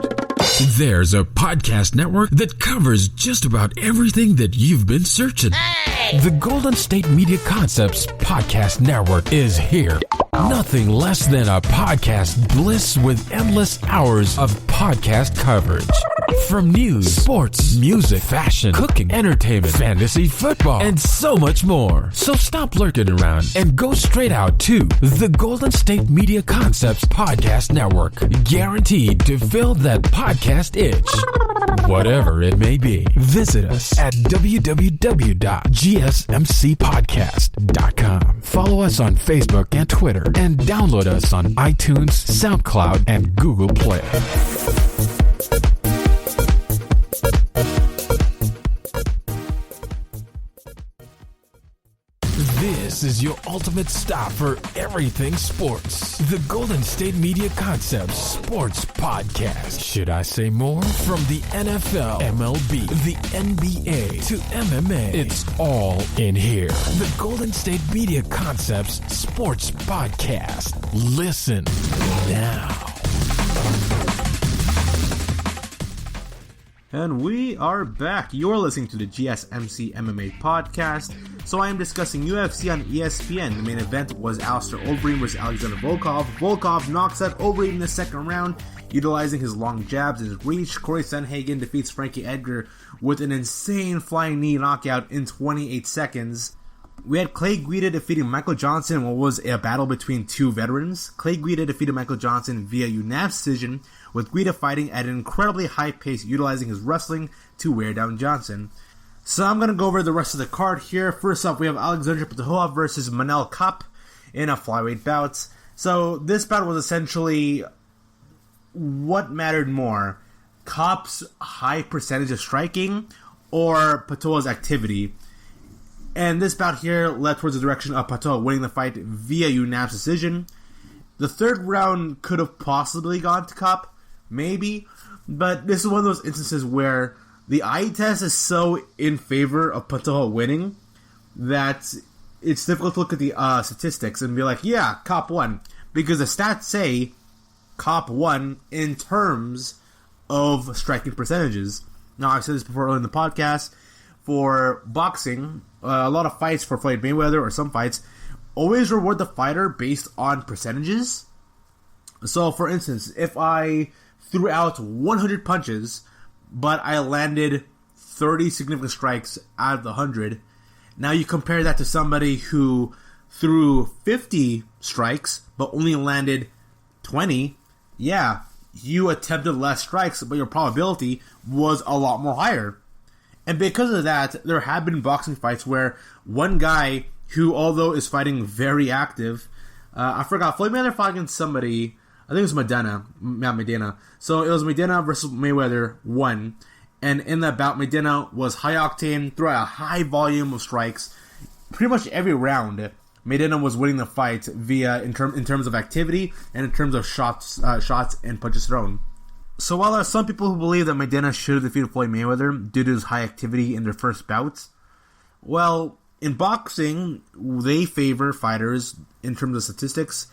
There's a podcast network that covers just about everything that you've been searching. Hey! The Golden State Media Concepts Podcast Network is here. Nothing less than a podcast bliss with endless hours of podcast coverage. From news, sports, music, fashion, cooking, entertainment, fantasy, football, and so much more. So stop lurking around and go straight out to the Golden State Media Concepts Podcast Network. Guaranteed to fill that podcast itch. Whatever it may be. Visit us at www.gsmcpodcast.com. Follow us on Facebook and Twitter, and download us on iTunes, SoundCloud, and Google Play. This is your ultimate stop for everything sports. The Golden State Media Concepts Sports Podcast. Should I say more? From the NFL, MLB, the NBA to MMA, it's all in here. The Golden State Media Concepts Sports Podcast. Listen now. And we are back. You're listening to the GSMC MMA podcast. So I am discussing UFC on ESPN. The main event was Alistair Overeem versus Alexander Volkov. Volkov knocks out Overeem in the second round, utilizing his long jabs and his reach. Cory Sandhagen defeats Frankie Edgar with an insane flying knee knockout in 28 seconds. We had Clay Guida defeating Michael Johnson in what was a battle between 2 veterans. Clay Guida defeated Michael Johnson via unanimous decision, with Guida fighting at an incredibly high pace, utilizing his wrestling to wear down Johnson. So I'm going to go over the rest of the card here. First up, we have Alexander Patoja versus Banel in a flyweight bout. So this bout was essentially what mattered more, Kop's high percentage of striking or Patoja's activity. And this bout here led towards the direction of Patoja winning the fight via unanimous decision. The third round could have possibly gone to Kop, maybe, but this is one of those instances where the eye test is so in favor of Patoja winning that it's difficult to look at the statistics and be like, yeah, Kop won. Because the stats say Kop won in terms of striking percentages. Now, I've said this before earlier in the podcast. For boxing, a lot of fights for Floyd Mayweather or some fights always reward the fighter based on percentages. So, for instance, if I threw out 100 punches, but I landed 30 significant strikes out of the 100. Now you compare that to somebody who threw 50 strikes but only landed 20. Yeah, you attempted less strikes, but your probability was a lot more higher. And because of that, there have been boxing fights where one guy who, although is fighting very active, I forgot, Floyd Mayweather fought against somebody, I think it was Medina. So it was Medina versus Mayweather 1. And in that bout, Medina was high octane, threw out a high volume of strikes. Pretty much every round, Medina was winning the fight via in terms of activity and in terms of shots and punches thrown. So while there are some people who believe that Medina should have defeated Floyd Mayweather due to his high activity in their first bouts, well, in boxing, they favor fighters, in terms of statistics,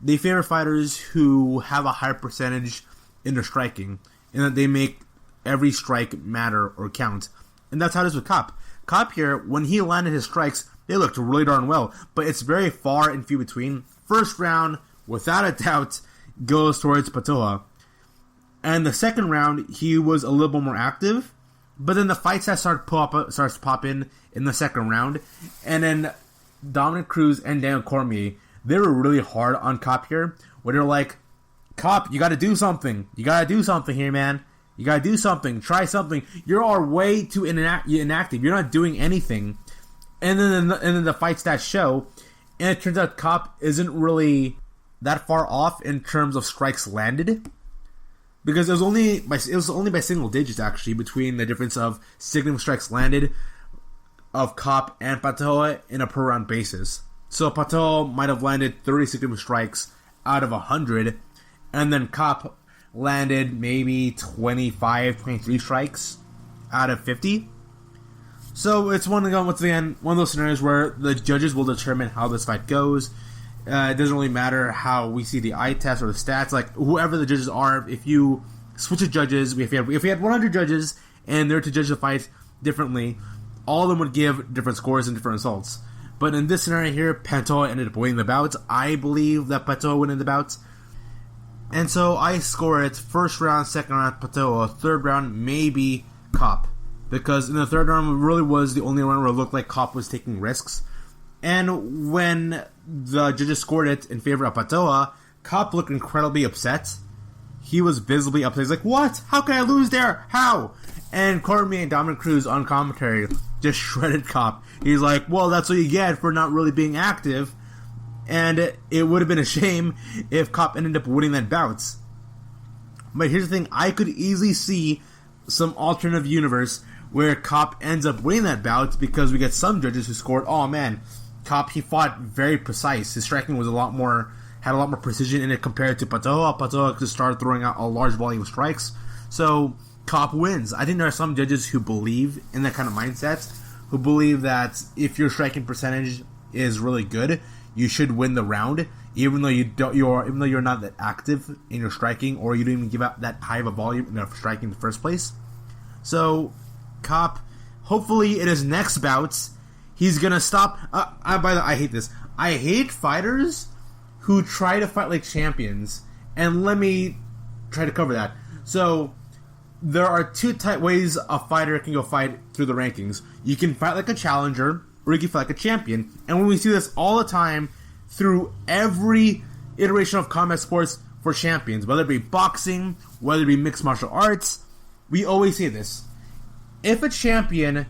they favor fighters who have a higher percentage in their striking, and that they make every strike matter or count. And that's how it is with Cop. Cop here, when he landed his strikes, they looked really darn well, but it's very far and few between. First round, without a doubt, goes towards Patoa. And the second round, he was a little bit more active, but then the fight starts to pop in the second round, and then Dominic Cruz and Daniel Cormier, they were really hard on Cop here, where they're like, Cop, you gotta do something. You gotta do something here, man. You gotta do something. Try something. You're way too inactive. You're not doing anything. And then the fight stats show, and it turns out Cop isn't really that far off in terms of strikes landed, because it was only by single digits actually between the difference of significant strikes landed of Cop and Patoa in a per round basis. So Patoa might have landed 30 significant strikes out of 100, and then Cop landed maybe 25, 23 strikes out of 50. So it's once again one of those scenarios where the judges will determine how this fight goes. It doesn't really matter how we see the eye test or the stats. Like, whoever the judges are, if you switch the judges, if we had 100 judges and they're to judge the fight differently, all of them would give different scores and different results. But in this scenario here, Patoa ended up winning the bout. I believe that Patoa won in the bout. And so I score it first round, second round, Patoa, third round, maybe Cop. Because in the third round, it really was the only round where it looked like Cop was taking risks. And when the judges scored it in favor of Patoa, Cop looked incredibly upset. He was visibly upset. He's like, what? How can I lose there? How? And Cormier and Dominic Cruz on commentary just shredded Cop. He's like, well, that's what you get for not really being active. And it would have been a shame if Cop ended up winning that bout. But here's the thing, I could easily see some alternative universe where Cop ends up winning that bout, because we get some judges who scored, oh man, Cop, he fought very precise. His striking was had a lot more precision in it compared to Patoa. Patoa just started throwing out a large volume of strikes. So Cop wins. I think there are some judges who believe in that kind of mindset, who believe that if your striking percentage is really good, you should win the round, even though you're not that active in your striking, or you didn't even give out that high of a volume in the striking in the first place. So Cop, hopefully in his next bouts, he's gonna stop. By the way, I hate this. I hate fighters who try to fight like champions. And let me try to cover that. So there are two ways a fighter can go fight through the rankings. You can fight like a challenger, or you can fight like a champion. And when we see this all the time through every iteration of combat sports for champions, whether it be boxing, whether it be mixed martial arts, we always say this. If a champion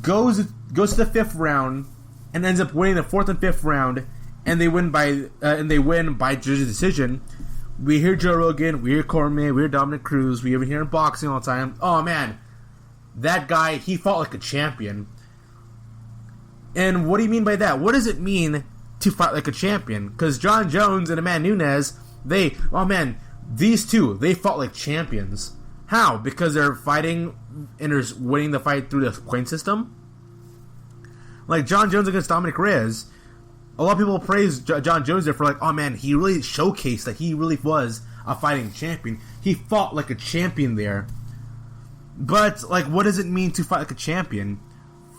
goes to the fifth round and ends up winning the fourth and fifth round, and they win by judge's decision, we hear Joe Rogan, we hear Cormier, we hear Dominic Cruz, we even hear in boxing all the time, oh man, that guy, he fought like a champion. And what do you mean by that? What does it mean to fight like a champion? Because John Jones and Amanda Nunes, these two, they fought like champions. How? Because they're fighting and they're winning the fight through the point system? Like John Jones against Dominic Reyes, a lot of people praise John Jones there for like, oh man, he really showcased that he really was a fighting champion. He fought like a champion there. But, like, what does it mean to fight like a champion?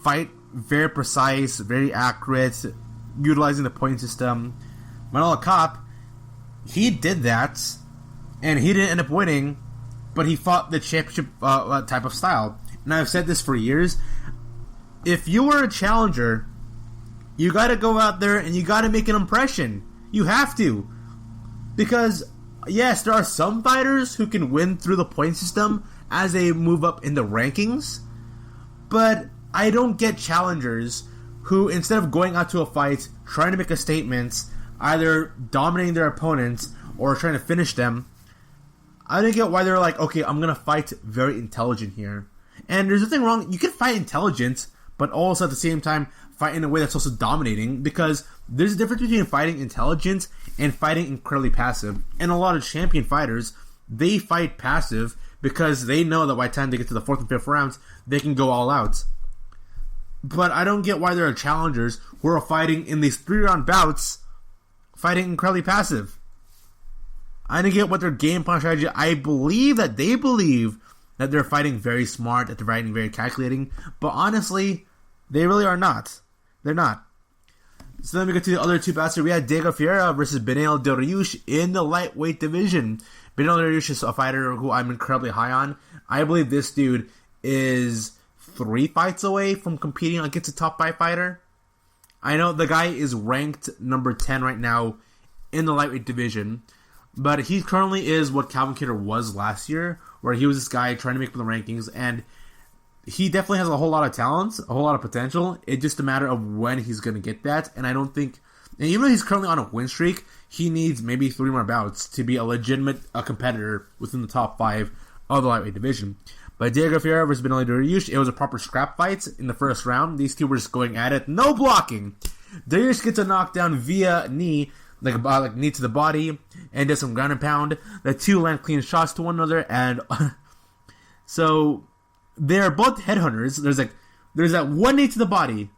Fight very precise, very accurate, utilizing the point system. Manolo Cop, he did that, and he didn't end up winning, but he fought the championship type of style. And and I've said this for years, if you were a challenger, you got to go out there and you got to make an impression. You have to. Because, yes, there are some fighters who can win through the point system as they move up in the rankings, but I don't get challengers who, instead of going out to a fight, trying to make a statement, either dominating their opponents or trying to finish them, I don't get why they're like, okay, I'm going to fight very intelligent here. And there's nothing wrong. You can fight intelligent, but also at the same time fight in a way that's also dominating, because there's a difference between fighting intelligent and fighting incredibly passive. And a lot of champion fighters, they fight passive because they know that by the time they get to the 4th and 5th rounds, they can go all out. But I don't get why there are challengers who are fighting in these 3-round bouts, fighting incredibly passive. I don't get what their game plan strategy. I believe that they believe that they're fighting very smart, that they're fighting very calculating, but honestly, they really are not. They're not. So then we get to the other two bouts. We had Dega Fiera versus Banel in the lightweight division. Banel is a fighter who I'm incredibly high on. I believe this dude is 3 fights away from competing against a top 5 fighter. I know the guy is ranked number 10 right now in the lightweight division, but he currently is what Calvin Kattar was last year, where he was this guy trying to make the rankings, and he definitely has a whole lot of talent, a whole lot of potential. It's just a matter of when he's going to get that, and I don't think, and even though he's currently on a win streak, he needs maybe 3 more bouts to be a legitimate competitor within the top 5 of the lightweight division. But Dega Fiera versus Banel Dariush, it was a proper scrap fight in the first round. These two were just going at it, no blocking. Dariush gets a knockdown via knee, like knee to the body, and does some ground and pound. The two land clean shots to one another, and so they're both headhunters. There's that one knee to the body,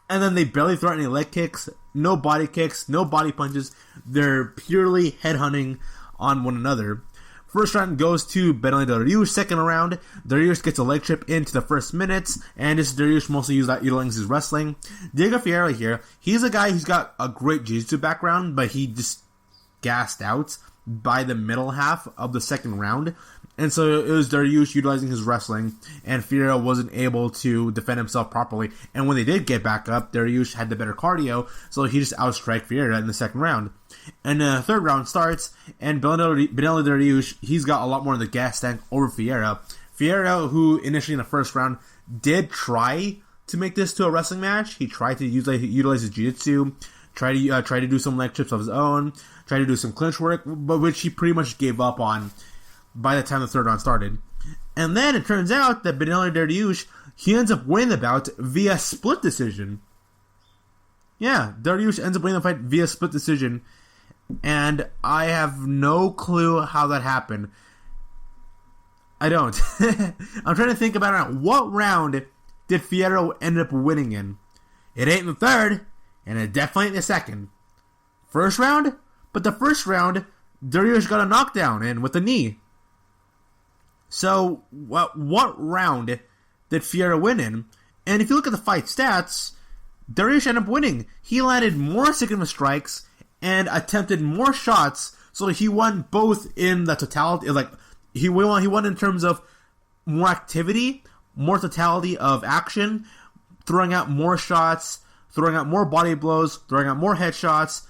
and then they barely throw any leg kicks, no body kicks, no body punches. They're purely headhunting on one another. First round goes to Banel Dariush. Second round, Dariush gets a leg trip into the first minutes, and this Dariush mostly utilizing his wrestling. Dega Fiera here, he's a guy who's got a great jiu-jitsu background, but he just gassed out by the middle half of the second round. And so it was Dariush utilizing his wrestling, and Fiera wasn't able to defend himself properly. And when they did get back up, Dariush had the better cardio, so he just outstriked Fiera in the second round. And the third round starts, and Banel Dariush, he's got a lot more in the gas tank over Fiera. Fiera, who initially in the first round did try to make this to a wrestling match. He tried to utilize his jiu-jitsu, try to do some leg trips of his own, try to do some clinch work, but which he pretty much gave up on by the time the third round started. And then it turns out that Banel Dariush, he ends up winning the bout via split decision. Yeah, Dariush ends up winning the fight via split decision, and I have no clue how that happened. I don't. I'm trying to think about it. What round did Fiera end up winning in? It ain't the third, and it definitely ain't the second. First round? But the first round, Dariush got a knockdown in with a knee. So, what round did Fiera win in? And if you look at the fight stats, Dariush ended up winning. He landed more significant strikes and attempted more shots, so he won both in the totality. Like he won in terms of more activity, more totality of action, throwing out more shots, throwing out more body blows, throwing out more headshots,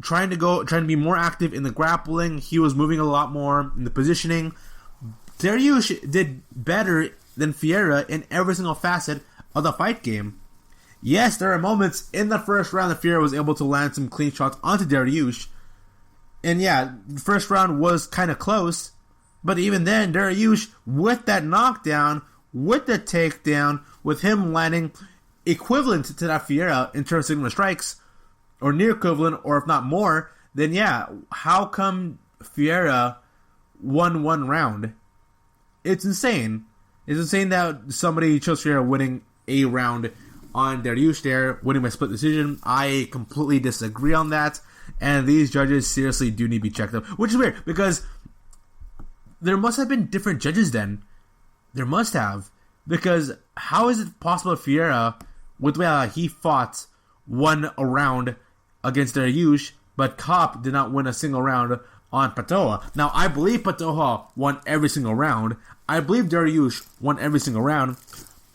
trying to be more active in the grappling. He was moving a lot more in the positioning. Dariush did better than Fiera in every single facet of the fight game. Yes, there are moments in the first round that Fiera was able to land some clean shots onto Dariush. And yeah, the first round was kind of close. But even then, Dariush, with that knockdown, with the takedown, with him landing equivalent to that Fiera in terms of signature strikes, or near equivalent, or if not more, then yeah, how come Fiera won one round? It's insane. It's insane that somebody chose Fiera winning a round on Dariush there, winning by split decision. I completely disagree on that, and these judges seriously do need to be checked up, which is weird, because there must have been different judges then. There must have, because how is it possible that Fiera, with the way he fought, won a round against Dariush, but Kopp did not win a single round on Pantoja. Now, I believe Pantoja won every single round. I believe Dariush won every single round.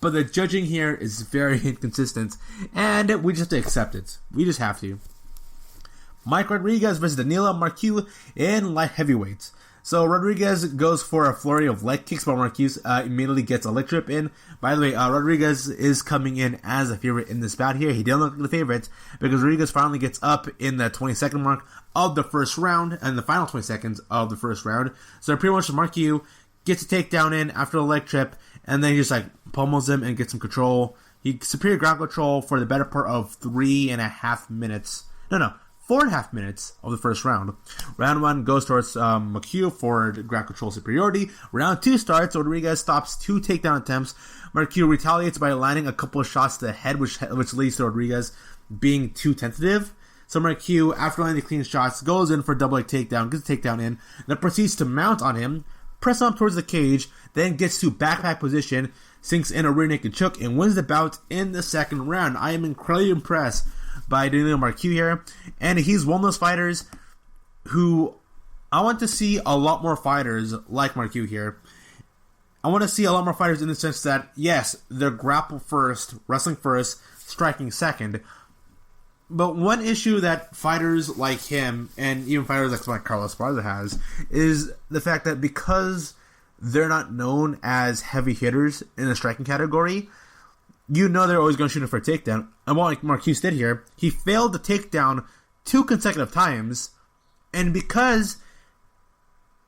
But the judging here is very inconsistent, and we just have to accept it. We just have to. Mike Rodriguez versus Danilo Marque in light heavyweight. So Rodriguez goes for a flurry of leg kicks, but Marquez immediately gets a leg trip in. By the way, Rodriguez is coming in as a favorite in this bout here. He didn't look like the favorite because Rodriguez finally gets up in the 20-second mark of the first round and the final 20 seconds of the first round. So pretty much Marquez gets a takedown in after the leg trip, and then he just like pummels him and gets some control. He superior ground control for the better part of 3.5 minutes. No. 4.5 minutes of the first round. Round 1 goes towards Marque for ground control superiority. Round 2 starts. Rodriguez stops 2 takedown attempts. Marque retaliates by landing a couple of shots to the head, which leads to Rodriguez being too tentative. So Marque, after landing the clean shots, goes in for a double leg takedown, gets a takedown in, then proceeds to mount on him, press on towards the cage, then gets to backpack position, sinks in a rear naked choke, and wins the bout in the second round. I am incredibly impressed by Danilo Marque here, and he's one of those fighters who I want to see a lot more fighters like Marque here. I want to see a lot more fighters in the sense that, yes, they're grapple first, wrestling first, striking second, but one issue that fighters like him, and even fighters like Carlos Esparza has, is the fact that because they're not known as heavy hitters in the striking category, you know they're always going to shoot him for a takedown. And what Marquez did here, he failed to take down 2 consecutive times. And because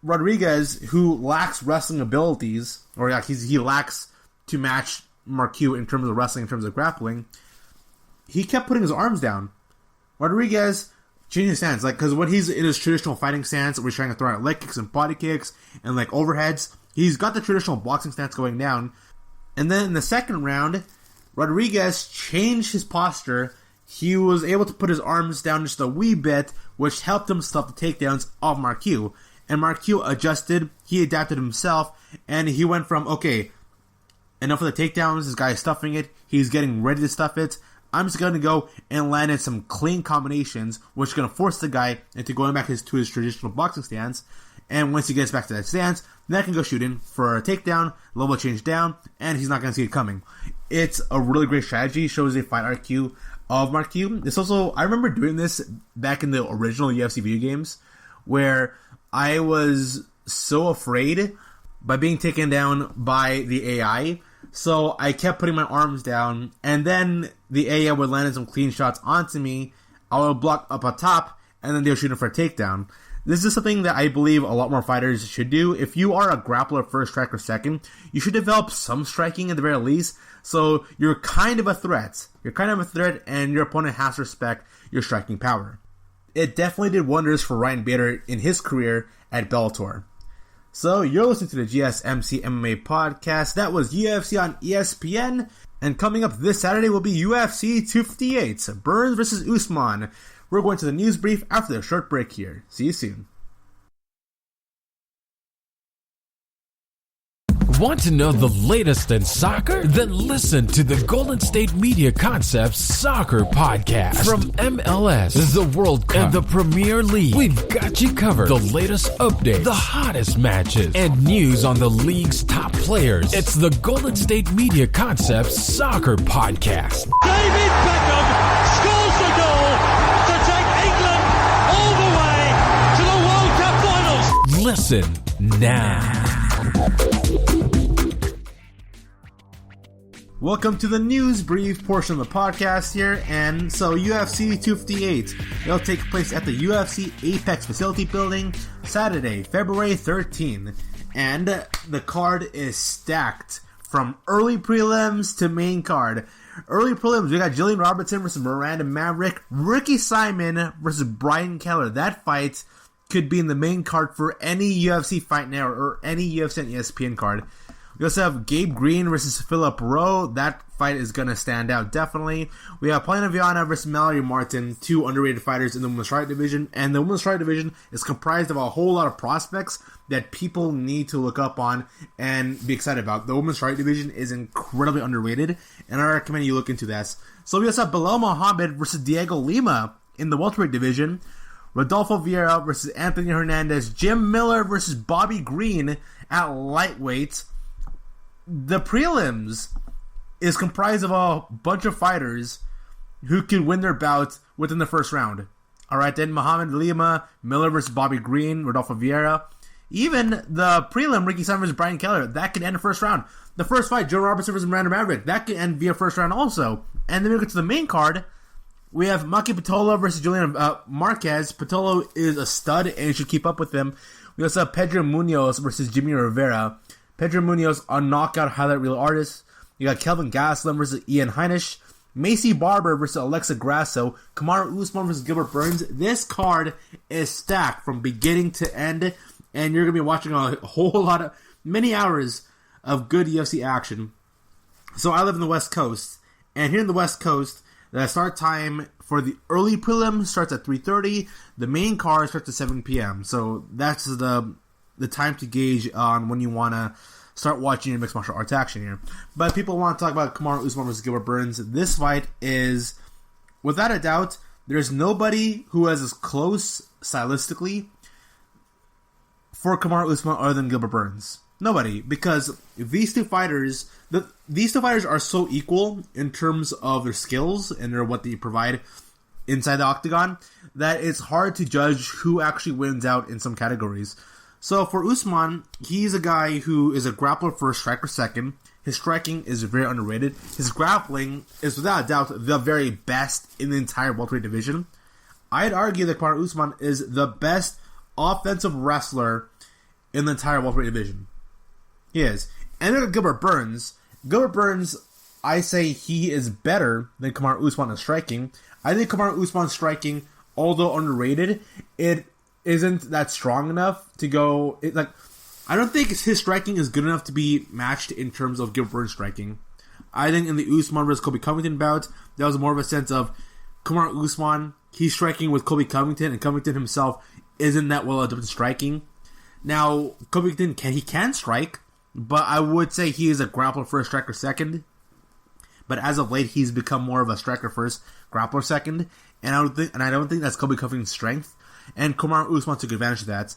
Rodriguez, who lacks wrestling abilities, or he lacks to match Marque in terms of wrestling, in terms of grappling, he kept putting his arms down. Rodriguez changed his stance, because when he's in his traditional fighting stance, where he's trying to throw out leg kicks and body kicks and like overheads, he's got the traditional boxing stance going down. And then in the second round, Rodriguez changed his posture. He was able to put his arms down just a wee bit, which helped him stop the takedowns of Marque. And Marque adjusted, he adapted himself, and he went from, okay, enough of the takedowns, this guy is stuffing it, he's getting ready to stuff it, I'm just going to go and land in some clean combinations, which is going to force the guy into going back to his traditional boxing stance. And once he gets back to that stance, then I can go shoot in for a takedown, level change down, and he's not going to see it coming. It's a really great strategy. Shows a fight IQ of Marque. It's also, I remember doing this back in the original UFC video games, where I was so afraid by being taken down by the AI. So I kept putting my arms down, and then the AI would land some clean shots onto me. I would block up on top, and then they would shoot him for a takedown. This is something that I believe a lot more fighters should do. If you are a grappler first, striker second, you should develop some striking at the very least, so you're kind of a threat. You're kind of a threat, and your opponent has to respect your striking power. It definitely did wonders for Ryan Bader in his career at Bellator. So, you're listening to the GSMC MMA podcast. That was UFC on ESPN, and coming up this Saturday will be UFC 258, Burns versus Usman. We're going to the news brief after the short break here. See you soon. Want to know the latest in soccer? Then listen to the Golden State Media Concepts Soccer Podcast. From MLS, the World Cup, and the Premier League, we've got you covered. The latest updates, the hottest matches, and news on the league's top players. It's the Golden State Media Concepts Soccer Podcast. David Beckham scores the goal to take England all the way to the World Cup finals. Listen now. Welcome to the news brief portion of the podcast here, and so UFC 258, it'll take place at the UFC Apex Facility Building, Saturday, February 13, and the card is stacked from early prelims to main card. Early prelims, we got Jillian Robertson versus Miranda Maverick, Ricky Simon versus Brian Keller. That fight could be in the main card for any UFC Fight Night or any UFC and ESPN card. We also have Gabe Green versus Philip Rowe. That fight is going to stand out, definitely. We have Plana Viana versus Mallory Martin, 2 underrated fighters in the women's strawweight division. And the women's strawweight division is comprised of a whole lot of prospects that people need to look up on and be excited about. The women's strawweight division is incredibly underrated, and I recommend you look into that. So we also have Bilal Muhammad versus Diego Lima in the welterweight division. Rodolfo Vieira versus Anthony Hernandez. Jim Miller versus Bobby Green at lightweight. The prelims is comprised of a bunch of fighters who can win their bout within the first round. Alright, then Muhammad Lima, Miller versus Bobby Green, Rodolfo Vieira. Even the prelim, Ricky Simon versus Brian Keller, that can end the first round. The first fight, Joe Robertson versus Miranda Maverick, that can end via first round also. And then we get to the main card. We have Maki Pitolo versus Julian Marquez. Pitolo is a stud, and you should keep up with him. We also have Pedro Munoz versus Jimmy Rivera. Pedro Munoz, a knockout highlight reel artist. You got Kelvin Gastelum versus Ian Heinisch. Macy Barber versus Alexa Grasso. Kamaru Usman versus Gilbert Burns. This card is stacked from beginning to end, and you're going to be watching a whole lot of, many hours of good UFC action. So I live in the West Coast, and here in the West Coast, the start time for the early prelim starts at 3:30. The main card starts at 7 p.m. So that's the time to gauge on when you want to start watching your mixed martial arts action here. But people want to talk about Kamaru Usman versus Gilbert Burns. This fight is, without a doubt, there's nobody who is as close stylistically for Kamaru Usman other than Gilbert Burns. Nobody, because these two fighters are so equal in terms of their skills and what they provide inside the octagon that it's hard to judge who actually wins out in some categories. So for Usman, he's a guy who is a grappler first, striker second. His striking is very underrated. His grappling is without a doubt the very best in the entire welterweight division. I'd argue that Kamaru Usman is the best offensive wrestler in the entire welterweight division. He is. And then Gilbert Burns, I say he is better than Kamaru Usman in striking. I think Kamaru Usman's striking, although underrated, it isn't that strong enough to go. I don't think his striking is good enough to be matched in terms of Gilbert Burns' striking. I think in the Usman versus Colby Covington bout, that was more of a sense of Kamaru Usman, he's striking with Colby Covington, and Covington himself isn't that well adept in striking. Now, Covington can strike, but I would say he is a grappler first, striker second. But as of late, he's become more of a striker first, grappler second, and I don't think that's Colby Covington's strength. And Kamaru Usman took advantage of that.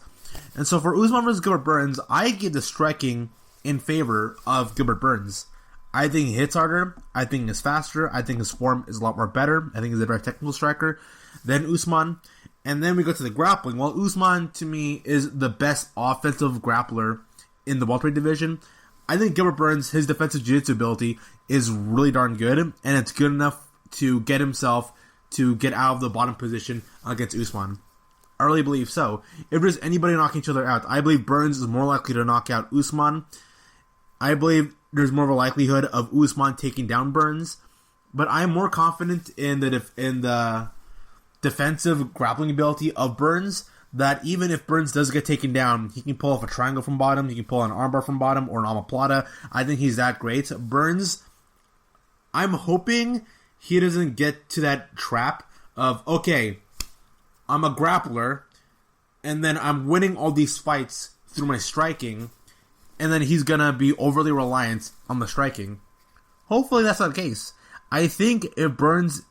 And so for Usman versus Gilbert Burns, I give the striking in favor of Gilbert Burns. I think he hits harder. I think he's faster. I think his form is a lot more better. I think he's a very technical striker than Usman. And then we go to the grappling. Well, Usman, to me, is the best offensive grappler in the welterweight division. I think Gilbert Burns, his defensive jiu-jitsu ability is really darn good, and it's good enough to get himself to get out of the bottom position against Usman. I really believe so. If there's anybody knocking each other out, I believe Burns is more likely to knock out Usman. I believe there's more of a likelihood of Usman taking down Burns, but I'm more confident in the defensive grappling ability of Burns, that even if Burns does get taken down, he can pull off a triangle from bottom, he can pull an armbar from bottom, or an omoplata. I think he's that great. Burns, I'm hoping he doesn't get to that trap of, okay, I'm a grappler, and then I'm winning all these fights through my striking, and then he's gonna be overly reliant on the striking. Hopefully that's not the case. I think if Burns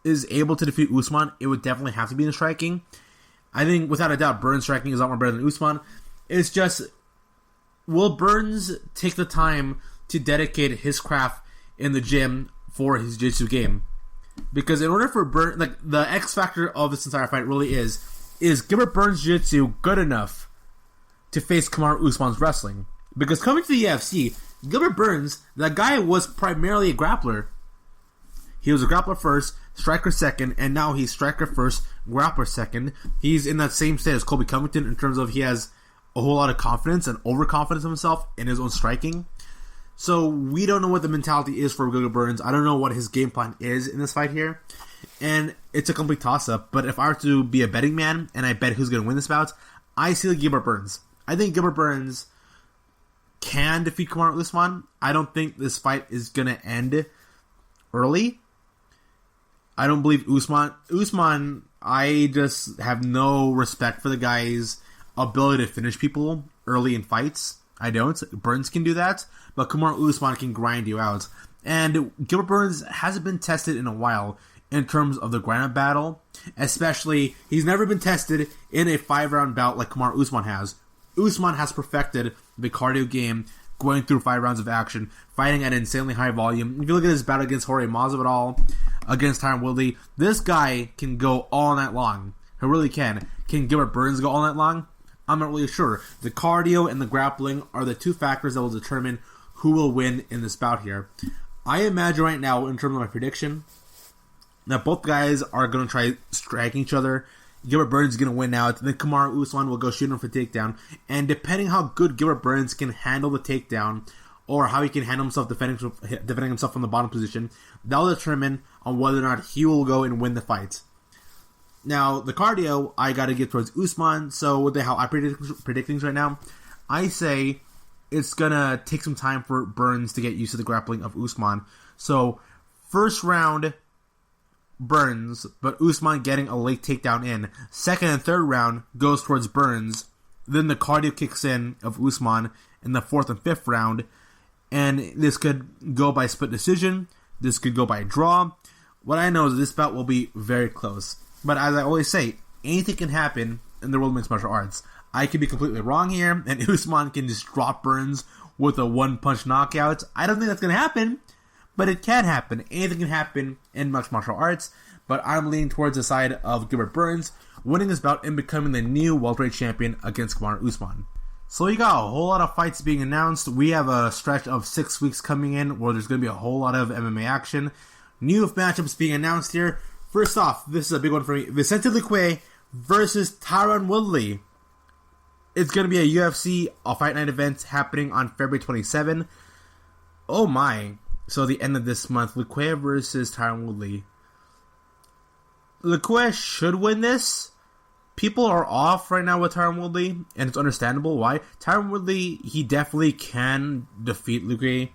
is able to defeat Usman, it would definitely have to be in the striking. I think, without a doubt, Burns' striking is a lot more better than Usman. It's just, will Burns take the time to dedicate his craft in the gym for his jiu-jitsu game? Because in order for Burns, the X factor of this entire fight really is Gilbert Burns' jiu-jitsu good enough to face Kamaru Usman's wrestling? Because coming to the UFC, Gilbert Burns, that guy was primarily a grappler. He was a grappler first, striker second, and now he's striker first, grappler second. He's in that same state as Colby Covington in terms of he has a whole lot of confidence and overconfidence of himself in his own striking. So we don't know what the mentality is for Gilbert Burns. I don't know what his game plan is in this fight here. And it's a complete toss-up. But if I were to be a betting man and I bet who's going to win this bout, I see Gilbert Burns. I think Gilbert Burns can defeat Kamaru Usman. I don't think this fight is going to end early. I don't believe Usman, I just have no respect for the guy's ability to finish people early in fights. I don't. Burns can do that, but Kamaru Usman can grind you out. And Gilbert Burns hasn't been tested in a while in terms of the ground battle. Especially, he's never been tested in a 5-round bout like Kamaru Usman has. Usman has perfected the cardio game, going through 5 rounds of action, fighting at an insanely high volume. If you look at his battle against Jorge Masvidal, against Tyron Woodley, this guy can go all night long. He really can. Can Gilbert Burns go all night long? I'm not really sure. The cardio and the grappling are the 2 factors that will determine who will win in this bout here. I imagine right now, in terms of my prediction, that both guys are going to try striking each other. Gilbert Burns is going to win out. Then Kamaru Usman will go shoot him for takedown. And depending how good Gilbert Burns can handle the takedown, or how he can handle himself defending himself from the bottom position, that will determine on whether or not he will go and win the fight. Now, the cardio, I got to give towards Usman. So, with how I predict things right now, I say it's going to take some time for Burns to get used to the grappling of Usman. So, first round, Burns, but Usman getting a late takedown in. Second and third round goes towards Burns. Then the cardio kicks in of Usman in the 4th and 5th round. And this could go by split decision. This could go by draw. What I know is this bout will be very close. But as I always say, anything can happen in the world of mixed martial arts. I could be completely wrong here, and Usman can just drop Burns with a one-punch knockout. I don't think that's going to happen, but it can happen. Anything can happen in mixed martial arts, but I'm leaning towards the side of Gilbert Burns winning this bout and becoming the new welterweight champion against Kamaru Usman. So we got a whole lot of fights being announced. We have a stretch of 6 weeks coming in where there's going to be a whole lot of MMA action. New matchups being announced here. First off, this is a big one for me. Vicente Liqui versus Tyron Woodley. It's going to be a UFC Fight Night event happening on February 27. Oh my. So the end of this month, Liqui versus Tyron Woodley. Liqui should win this. People are off right now with Tyron Woodley, and it's understandable why. Tyron Woodley, he definitely can defeat Liqui.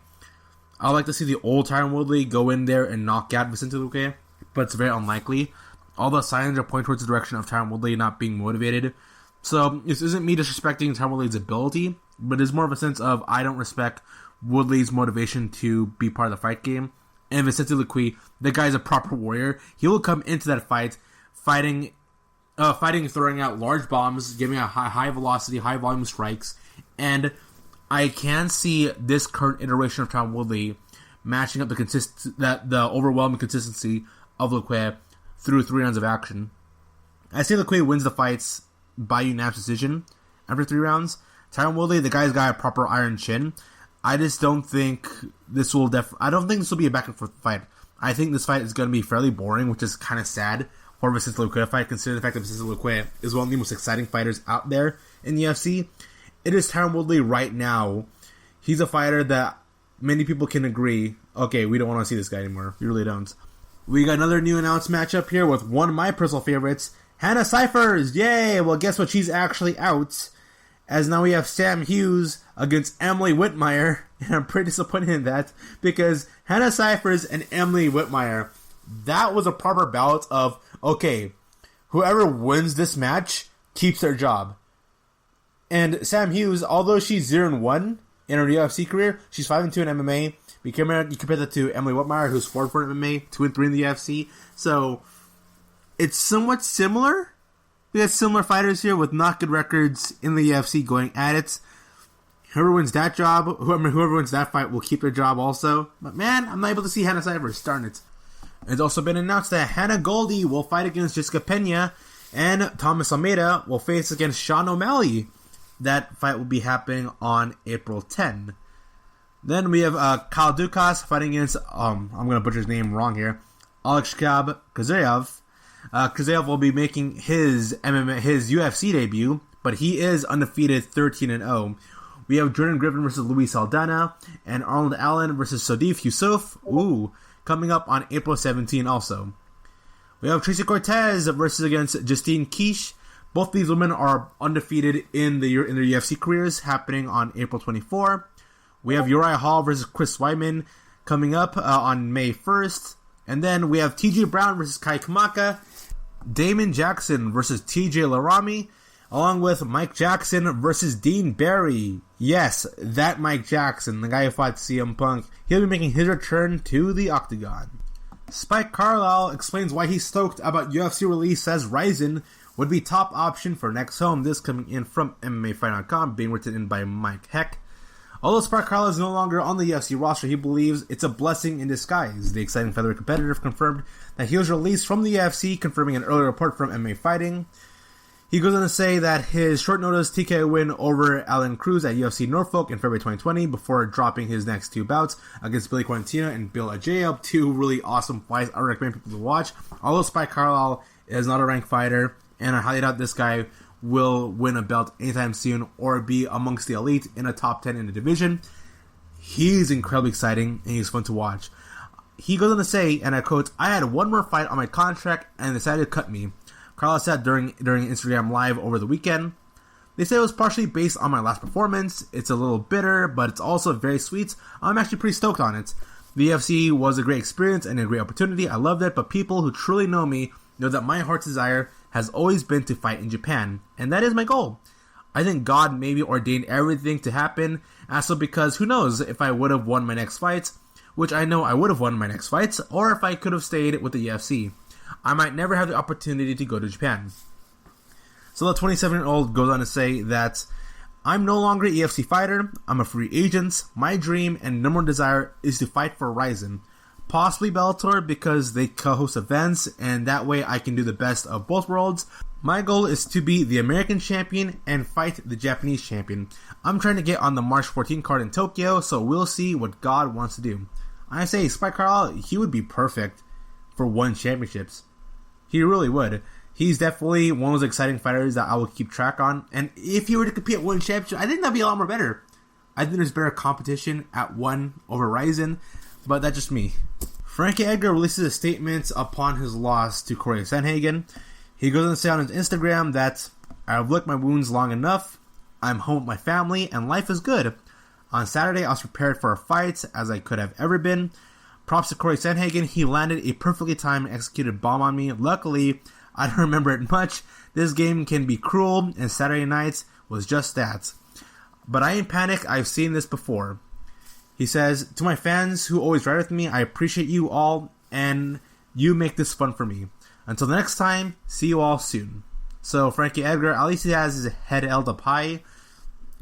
I like to see the old Tyron Woodley go in there and knock out Vicente Liqui, but it's very unlikely. All the signs are pointing towards the direction of Tyron Woodley not being motivated. So this isn't me disrespecting Tyron Woodley's ability, but it's more of a sense of I don't respect Woodley's motivation to be part of the fight game. And Vicente Liqui, the guy's a proper warrior. He will come into that fight fighting, throwing out large bombs, giving out high velocity, high volume strikes, and I can see this current iteration of Tyron Woodley matching up the overwhelming consistency of Liqui through 3 rounds of action. I say Liqui wins the fights by unanimous decision after 3 rounds. Tyron Woodley, the guy's got a proper iron chin. I just don't think this will I don't think this will be a back and forth fight. I think this fight is going to be fairly boring, which is kind of sad for Vicente Liqui fight, considering the fact that Vicente Liqui is one of the most exciting fighters out there in the UFC. It is Tyron Woodley right now. He's a fighter that many people can agree, okay, we don't want to see this guy anymore. We really don't. We got another new announced matchup here with one of my personal favorites, Hannah Cifers. Yay! Well, guess what? She's actually out. As now we have Sam Hughes against Emily Wittmeyer. And I'm pretty disappointed in that, because Hannah Cifers and Emily Wittmeyer, that was a proper bout of, okay, whoever wins this match keeps their job. And Sam Hughes, although she's 0-1 in her UFC career, she's 5-2 in MMA. You compare that to Emily Wittmeyer, who's 4-4 in MMA, 2-3 in the UFC. So it's somewhat similar. We got similar fighters here with not good records in the UFC going at it. Whoever wins that job, whoever wins that fight will keep their job also. But man, I'm not able to see Hannah Cifers. Darn it. It's also been announced that Hannah Goldie will fight against Jessica Pena, and Thomas Almeida will face against Sean O'Malley. That fight will be happening on April 10. Then we have Kyle Dukas fighting against, I'm going to butcher his name wrong here, Alexkab Kazayev. Kazayev will be making his UFC debut, but he is undefeated 13-0. We have Jordan Griffin versus Luis Saldana, and Arnold Allen versus Sadif Yusuf. Coming up on April 17 also. We have Tracy Cortez versus against Justine Quiche. Both these women are undefeated in their UFC careers, happening on April 24. We have Uriah Hall versus Chris Weidman coming up on May 1st. And then we have TJ Brown versus Kai Kamaka, Damon Jackson versus Tj Larami, along with Mike Jackson versus Dean Barry. Yes, that Mike Jackson, the guy who fought CM Punk. He'll be making his return to the Octagon. Spike Carlisle explains why he's stoked about UFC release, says Ryzen would be top option for next home. This coming in from MMAfight.com, being written in by Mike Heck. Although Spike Carlisle is no longer on the UFC roster, he believes it's a blessing in disguise. The exciting featherweight competitor confirmed that he was released from the UFC, confirming an earlier report from MMA Fighting. He goes on to say that his short notice TKO win over Alan Cruz at UFC Norfolk in February 2020 before dropping his next two bouts against Billy Quarantino and Bill Ajayi, two really awesome fights I recommend people to watch. Although Spike Carlisle is not a ranked fighter, and I highly doubt this guy will win a belt anytime soon or be amongst the elite in a top 10 in the division, he's incredibly exciting and he's fun to watch. He goes on to say, and I quote, "I had one more fight on my contract and decided to cut me," Carlisle said during Instagram Live over the weekend. They said it was partially based on my last performance. It's a little bitter, but it's also very sweet. I'm actually pretty stoked on it. The UFC was a great experience and a great opportunity. I loved it, but people who truly know me know that my heart's desire has always been to fight in Japan, and that is my goal. I think God maybe ordained everything to happen, also because who knows if I would have won my next fights, which I know I would have won my next fights, or if I could have stayed with the UFC. I might never have the opportunity to go to Japan. So the 27-year-old goes on to say that, "I'm no longer an EFC fighter, I'm a free agent. My dream and number one desire is to fight for Ryzen. Possibly Bellator because they co-host events and that way I can do the best of both worlds. My goal is to be the American champion and fight the Japanese champion. I'm trying to get on the March 14 card in Tokyo, so we'll see what God wants to do." I say, Spike Carlisle, he would be perfect for one championships. He really would. He's definitely one of those exciting fighters that I will keep track on. And if he were to compete at one championship, I think that'd be a lot more better. I think there's better competition at one over Ryzen, but that's just me. Frankie Edgar releases a statement upon his loss to Cory Sandhagen. He goes on to say on his Instagram that, "I've licked my wounds long enough. I'm home with my family and life is good. On Saturday I was prepared for a fight as I could have ever been. Props to Cory Sandhagen. He landed a perfectly timed and executed bomb on me. Luckily, I don't remember it much. This game can be cruel, and Saturday nights was just that. But I ain't panic. I've seen this before." He says, "To my fans who always ride with me, I appreciate you all, and you make this fun for me. Until the next time, see you all soon." So Frankie Edgar, at least he has his head held up high.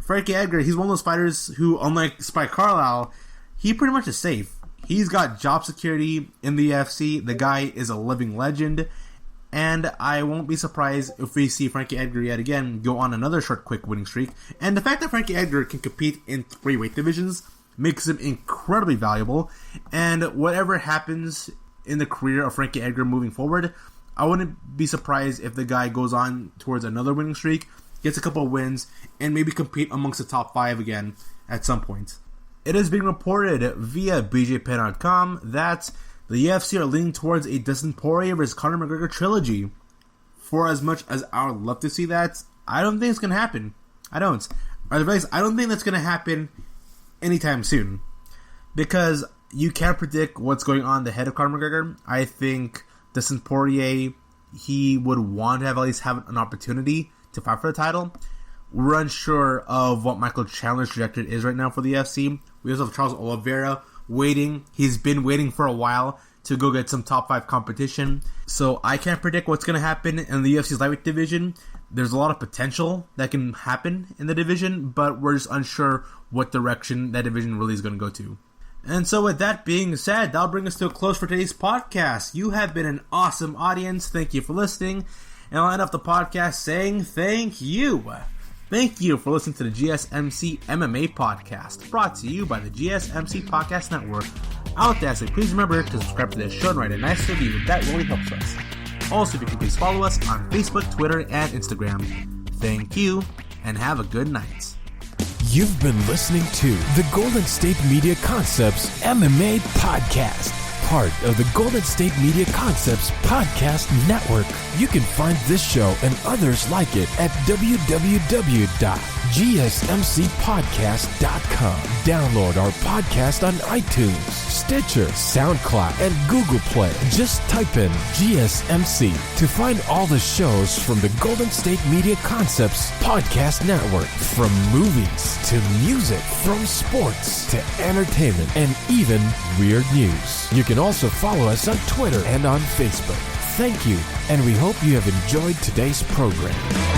Frankie Edgar, he's one of those fighters who, unlike Spike Carlisle, he pretty much is safe. He's got job security in the UFC. The guy is a living legend. And I won't be surprised if we see Frankie Edgar yet again go on another short, quick winning streak. And the fact that Frankie Edgar can compete in 3 weight divisions makes him incredibly valuable. And whatever happens in the career of Frankie Edgar moving forward, I wouldn't be surprised if the guy goes on towards another winning streak, gets a couple of wins, and maybe compete amongst the top 5 again at some point. It is being reported via BJPen.com that the UFC are leaning towards a Dustin Poirier vs. Conor McGregor trilogy. For as much as I would love to see that, I don't think it's going to happen. I don't. Or the place, I don't think that's going to happen anytime soon. Because you can't predict what's going on in the head of Conor McGregor. I think Dustin Poirier, he would want to at least have an opportunity to fight for the title. We're unsure of what Michael Chandler's trajectory is right now for the UFC. We also have Charles Oliveira waiting. He's been waiting for a while to go get some top 5 competition. So I can't predict what's going to happen in the UFC's lightweight division. There's a lot of potential that can happen in the division, but we're just unsure what direction that division really is going to go to. And so with that being said, that'll bring us to a close for today's podcast. You have been an awesome audience. Thank you for listening. And I'll end off the podcast saying thank you. Thank you for listening to the GSMC MMA podcast, brought to you by the GSMC Podcast Network. Out there, so please remember to subscribe to this show and write a nice review. That really helps us. Also, if you can please follow us on Facebook, Twitter, and Instagram. Thank you, and have a good night. You've been listening to the Golden State Media Concepts MMA podcast, part of the Golden State Media Concepts Podcast Network. You can find this show and others like it at www.gsmcpodcast.com. Download our podcast on iTunes, Stitcher, SoundCloud, and Google Play. Just type in GSMC to find all the shows from the Golden State Media Concepts Podcast Network. From movies to music, from sports to entertainment, and even weird news. You can also follow us on Twitter and on Facebook. Thank you, and we hope you have enjoyed today's program.